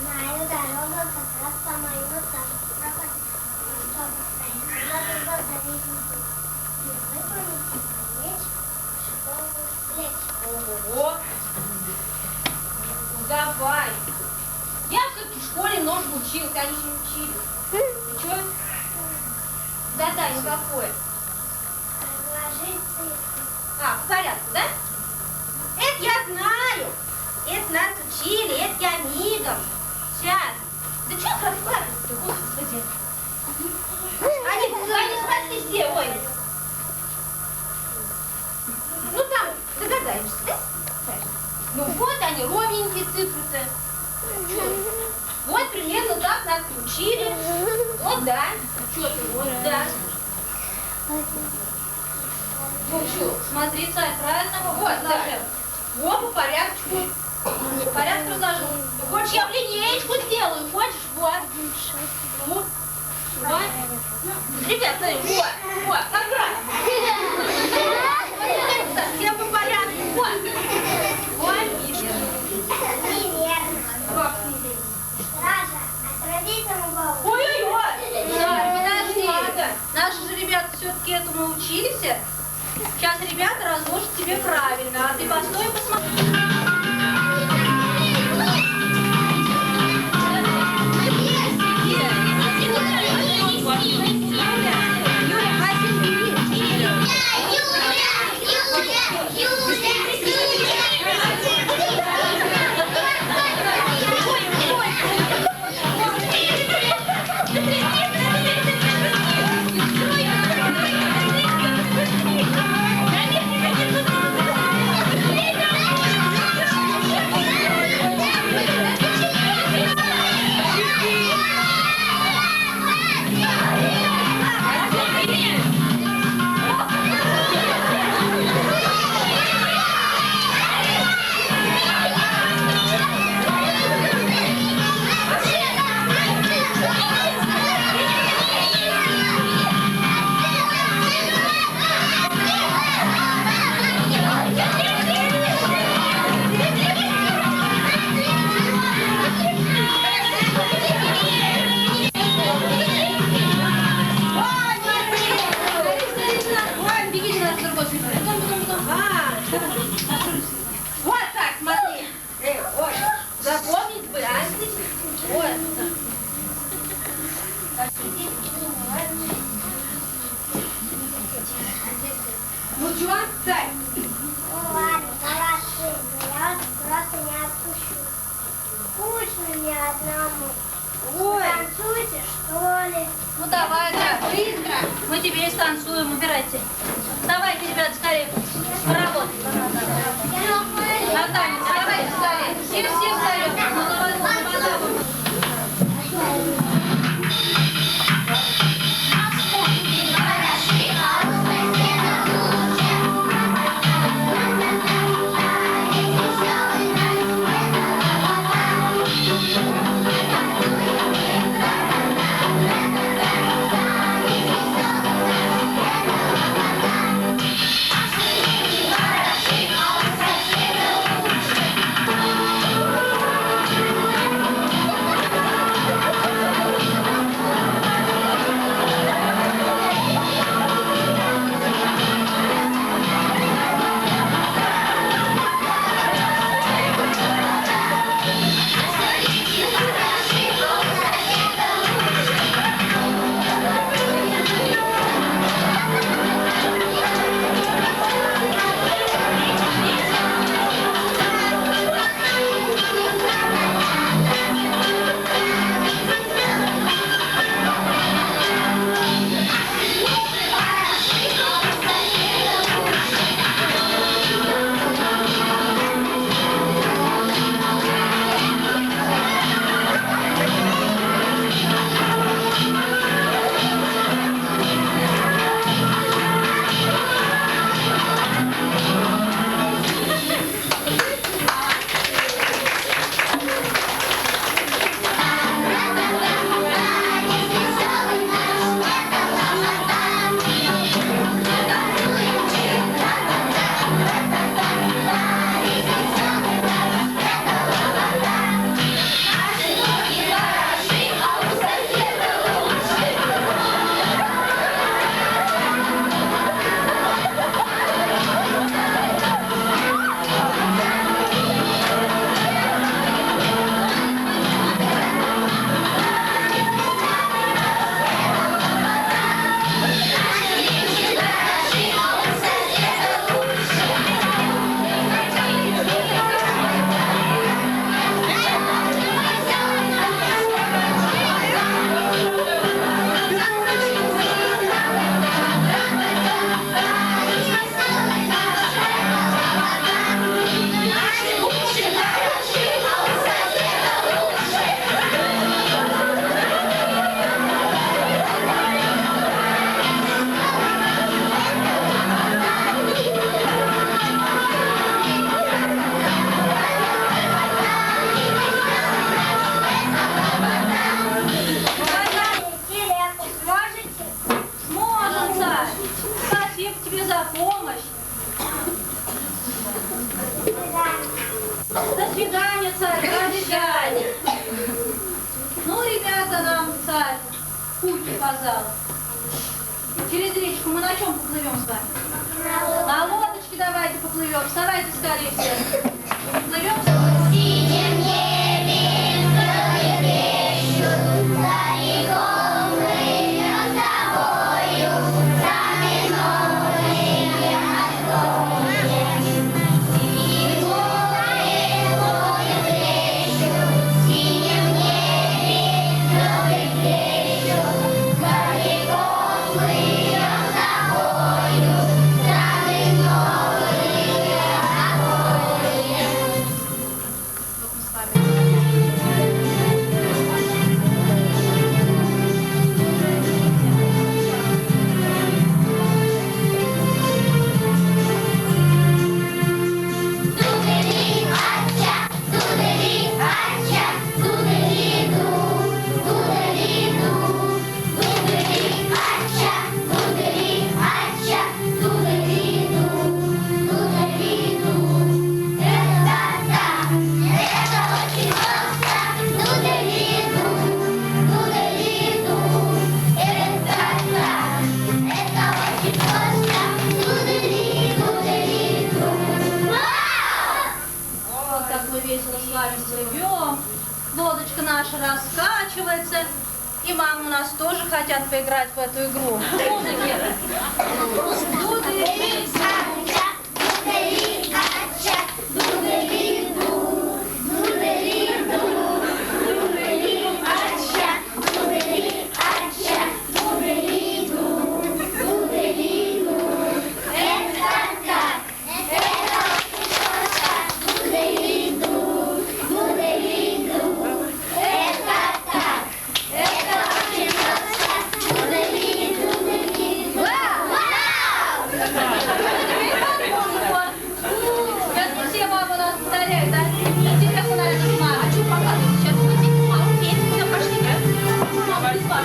Speaker 3: Знаю дорогу как раз по моему саду. Надо задавить и выполнить меч, чтобы слечь.
Speaker 6: Ого. Ну давай. Я все-таки в школе ножку учился, они еще не учились. И что? Задание какое?
Speaker 3: Разложить цифры.
Speaker 6: А, по порядку, да? Это я знаю. Это нас учили, это я мигом. Сейчас. Да что рассказывать-то, господи? Они смотри все, ой. Ну там догадаешься, да? Ну вот они, ровненькие цифры-то. Вот примерно так нас учили. Вот да. Что ты, вот да. Ну что,
Speaker 8: Смотри, царь, правильно?
Speaker 6: вот, да. Вот по порядку.
Speaker 8: Порядок разложу.
Speaker 6: Хочешь, я в линеечку сделаю, хочешь? Вот. Ну, вот. Ребят, смотри, вот, как раз. Все по порядку, вот.
Speaker 8: тебе правильно, а ты постой и посмотри. Вот так, смотри. Ой, запомнить бы, а? Вот. Ну чё, Царь?
Speaker 3: Ну ладно, хорошо, но я вас просто не отпущу. Скучно мне одному.
Speaker 8: Ой.
Speaker 3: Танцуйте, что ли?
Speaker 8: Ну давай, да, быстро. Мы тебе и станцуем, убирайте. Давайте, ребят, скорее. Поработать. Наталья, давайте скорее. Все встаем. До свидания, царь, до свидания. Ну, ребята, нам царь путь показал. Через речку мы на чем поплывем с вами? На лодочке. лодочки давайте поплывем. Вставайте скорее все. Поплывем.
Speaker 3: В синем небе крылья трещут, далеко плывем с тобою, страны новые откроем. И море трещут, в синем небе крылья трещут, далеко плывем с тобою, страны новые откроем. Дудели, ача, дудели, ача, дудели, ду, дудели, ду, дудели, ача, дудели, ача, дудели, ду, дудели, ду. Это так, это очень просто. Дудели, ду, дудели, ду. Это так, это очень просто. Дудели, дудели, ду.
Speaker 8: Вот как мы весело с вами плывем. Лодочка наша раскачивается. И мамы у нас тоже хотят поиграть в эту игру. Музыки. Дудели,
Speaker 3: Ача, дудели, ача, дудели, ду, дудели, ду, дудели, ача, дудели, ача, дудели, ду, дудели, ду. Это так, это очень просто. Дудели, ду, дудели, ду. Это так, это очень просто. Дудели, дудели, ду. Вау!
Speaker 8: Сейчас не все мамы нас повторяют, да? Интересно, наверное, мама. А что показывать? Сейчас мы видим маму петь. Все, пошли, да? Мама, без вас,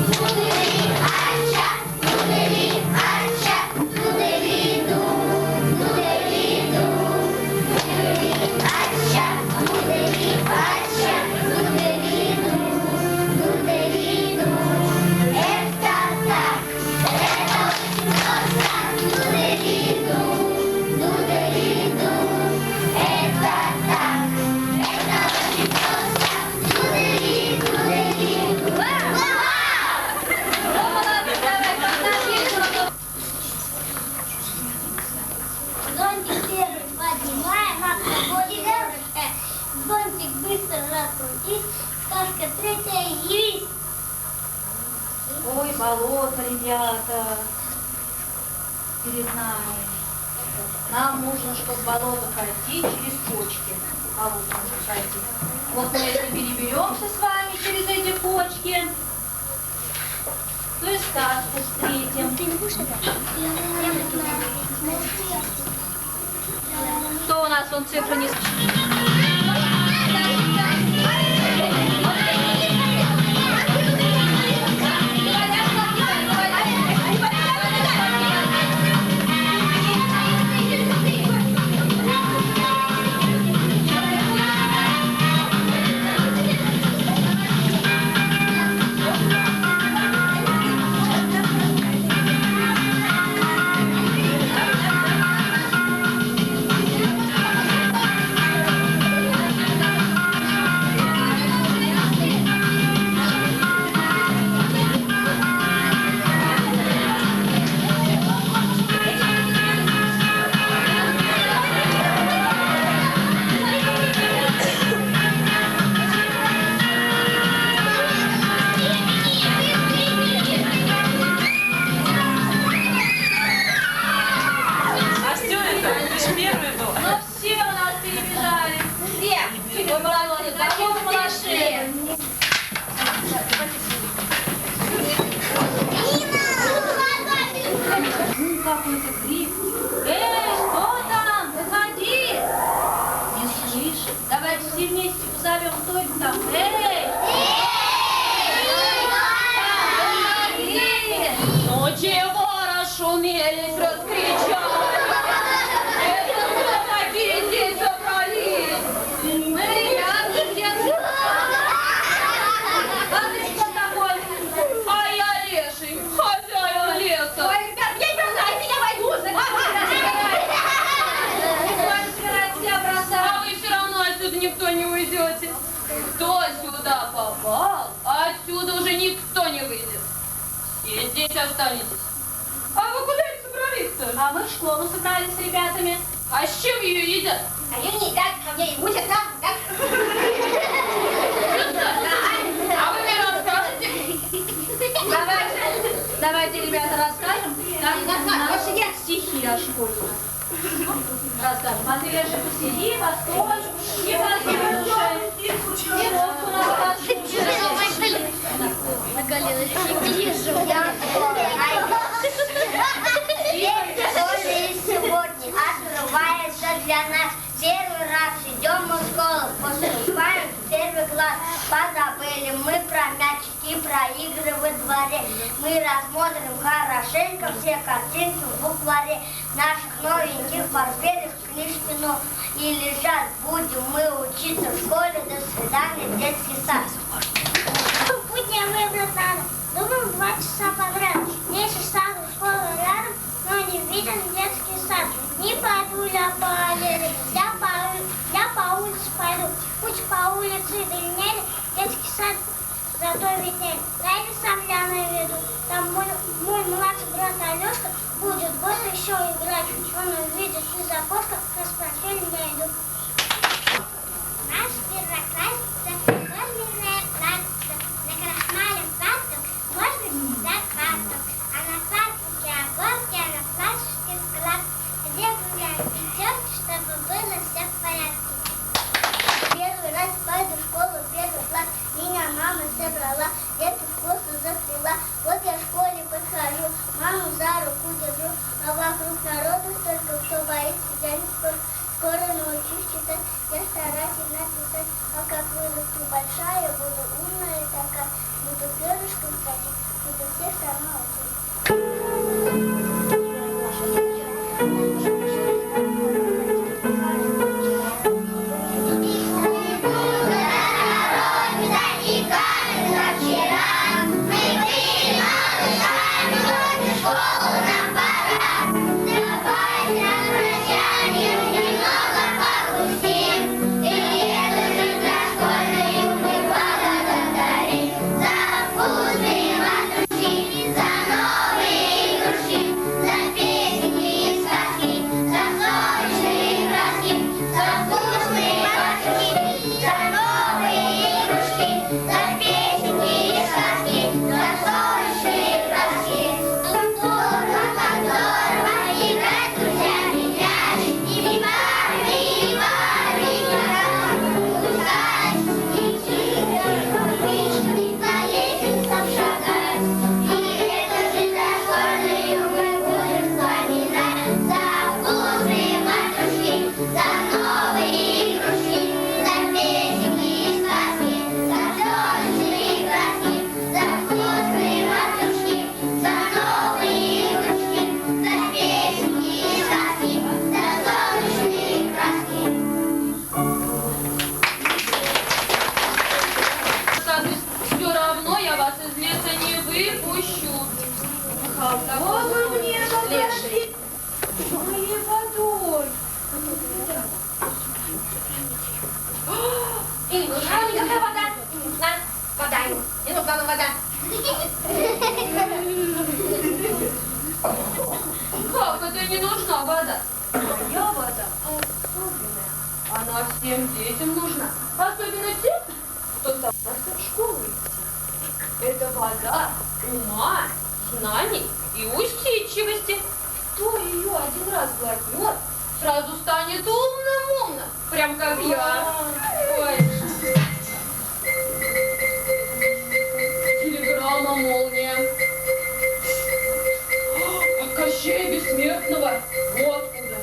Speaker 3: Дудели, ача, дудели, ача, дудели, ду, дудели, ду, дудели, ача, дудели, ача, дудели, ду, дудели, ду. Это так, это очень просто. Дудели, ду, дудели, ду. Это так, это очень просто. Дудели, дудели, ду. Вау! Зонтик первый поднимаем, а поднимаем. Зонтик быстро раскрутить, сказка третья явись.
Speaker 8: Ой, болото, ребята, перед нами. Нам нужно, чтобы болото пройти через почки. Болото нужно пройти. Вот мы если переберемся с вами через эти почки, то и сказку встретим. Кто у нас вон цифры не...
Speaker 6: Отсюда уже никто не выйдет. Все здесь останетесь. А вы куда это собрались-то?
Speaker 8: А мы в школу собрались с ребятами.
Speaker 6: А с чем ее едят?
Speaker 3: А ее не едят, ко мне и учат там, так?
Speaker 6: А вы мне расскажете?
Speaker 8: Давайте, ребята, расскажем. Наши стихи о школе у нас. Расскажем. А ты, Леша, посиди, постой, не послушай. И вот у нас послушай.
Speaker 3: Сегодня открывается для нас первый раз. Идем мы в школу, поступаем в первый класс. Позабыли мы про мячики, про игры во дворе. Мы рассмотрим хорошенько все картинки в букваре наших новеньких портфелей в книжке, но и лежать будем мы учиться в школе. До свидания, детский сад. Путь я выбрать надо. Думаю, 2 часа подряд. 10 садов школы рядом, но не виден детский сад. Не пойду я по аллее, я по улице пойду. Путь по улице длиннее, детский сад зато виднее. Дайте сам я наведу. Там мой младший брат Алешка будет год еще играть. Он увидит из окошка, как с портфелем я иду. Наш первоклассница, форменная платьица, на крахмале фартук, может быть, за фартук. А на фартуке оборки, а на флажке вклад. Где гуляют пятерки, чтобы было все в порядке. Первый раз пойду в школу, первый класс. Меня мама собрала, где-то вкусно заплела. Вот я в школе подхожу, маму за руку держу. А вокруг народу столько, кто боится, я не скоро научусь читать. Я старательно писать, а как вырасту большая, буду умная такая. Буду перышком ходить, буду всех сама учить.
Speaker 6: Как это не нужна вода? Моя вода особенная. Она всем детям нужна. Особенно тем, кто собрался в школу идти. Это вода ума, знаний и усидчивости. Кто ее один раз глотнет, сразу станет умным, прям как я. Ой. Телеграмма «Молния». От Кощея Бессмертного. Вот куда.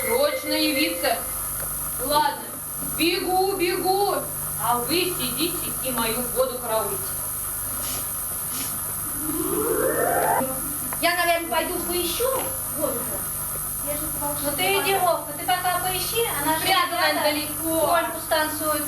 Speaker 6: Срочно явиться. Ладно, бегу. А вы сидите и мою воду караулите.
Speaker 8: Я, наверное, пойду поищу воду. Ну ты иди, Вовка, ты пока поищи, а наша
Speaker 6: Рядом далеко.
Speaker 8: Ольгу станцует.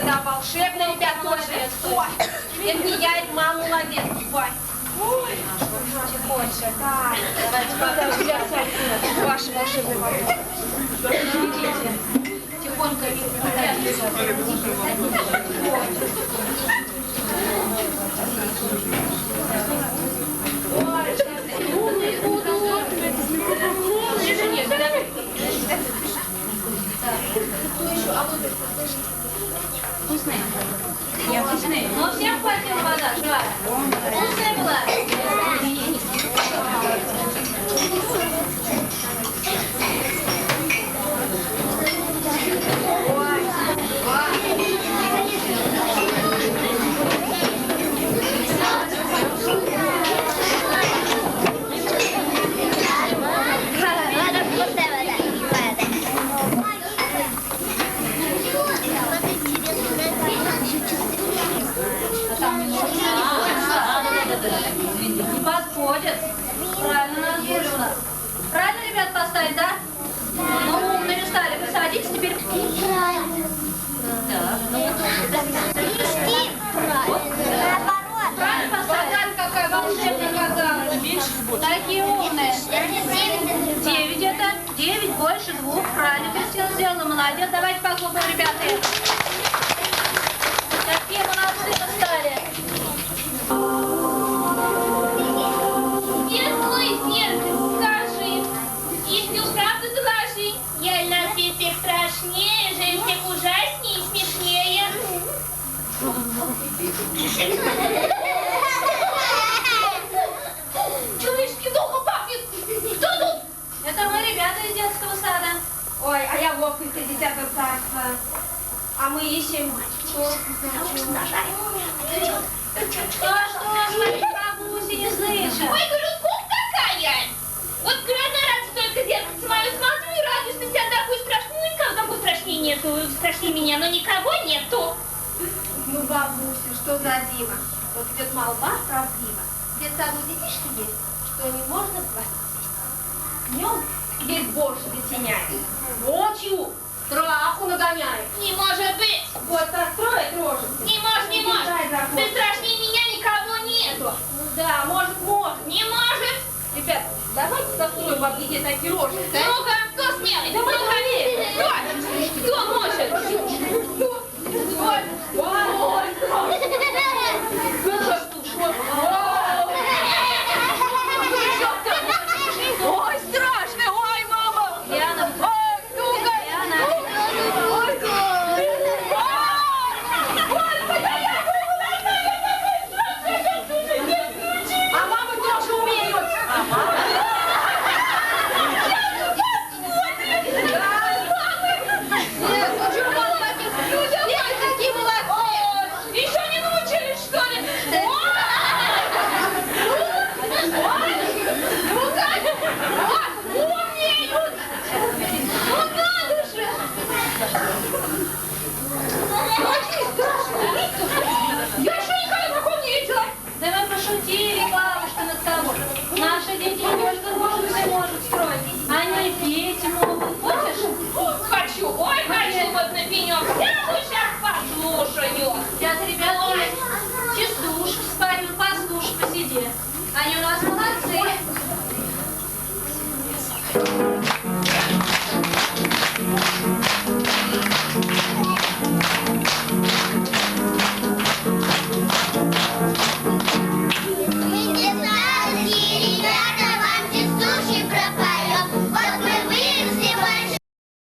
Speaker 6: да, волшебный, ребят, тоже. Ой, это не я, это мама молодец. Ой, тихоньше. Так, давайте покажем ваши волшебные волшебные. Берите. Тихонько. Умный буду. Нет,
Speaker 7: Вкусные? Я вкусные.
Speaker 8: Ну, всем хватила вода, живая. Вкусная была. Не подходит. Правильно надели у нас. Правильно, ребят, поставить, да? Ну, умными стали. Вы садитесь теперь. Правильно поставить. Какая волшебная казалась. Такие умные. 9 это. 9 больше 2. Правильно, Кристина сделала. Молодец. Давайте похлопаем, ребята. Какие молодцы вы стали.
Speaker 3: Скажи, истину правду доложи. Я на свете всех страшнее, жизнь всех ужаснее и смешнее. Чувышки, плохо пахнет. Кто тут?
Speaker 8: Это мы, ребята из детского сада.
Speaker 6: Ой, а я Вовка из 30-го царства. А мы ищем...
Speaker 8: Что, бабуси не слышат?
Speaker 3: Ой, говорю, скука какая. Вот гроза раз только зеркальце мое смотрю и радуюсь на тебя такой страшный. Никого такой страшнее нету. Страшнее меня, но никого нету.
Speaker 6: Ну, бабуся, что за диво? Вот идет молва правдива. В детсаду детишки есть, что не можно платить. Днем есть больше летеняет. Ночью страху нагоняет.
Speaker 3: Не может быть.
Speaker 6: Вот так строит рожицы.
Speaker 3: Не может, не может. Ты страшнее меня никого нету.
Speaker 6: Ну да, может.
Speaker 3: Не может.
Speaker 6: Ребят, давайте построим в объеде такие рожицы.
Speaker 3: Ну-ка, кто смелый?
Speaker 6: Да мы
Speaker 3: Кто может?
Speaker 6: Ой, страшно! Ой, мама!
Speaker 8: Диана,
Speaker 6: Ой, ну-ка!
Speaker 8: Диана.
Speaker 6: Ой, а мама тоже умеет! Какие молодцы!
Speaker 3: Еще не научились, что ли? Умеют! Ну надо же! Очень страшно! Я еще никогда такого не видела!
Speaker 8: Да мы пошутили, бабушка, над тобой. Наши дети не только рожицы могут строить, они петь могут. Хочешь?
Speaker 3: Хочу, ой, хочу вот на пенек. Сяду, сейчас послушаю.
Speaker 8: Сейчас, ребята, есть частушки споют, послушай, посиди. Они у нас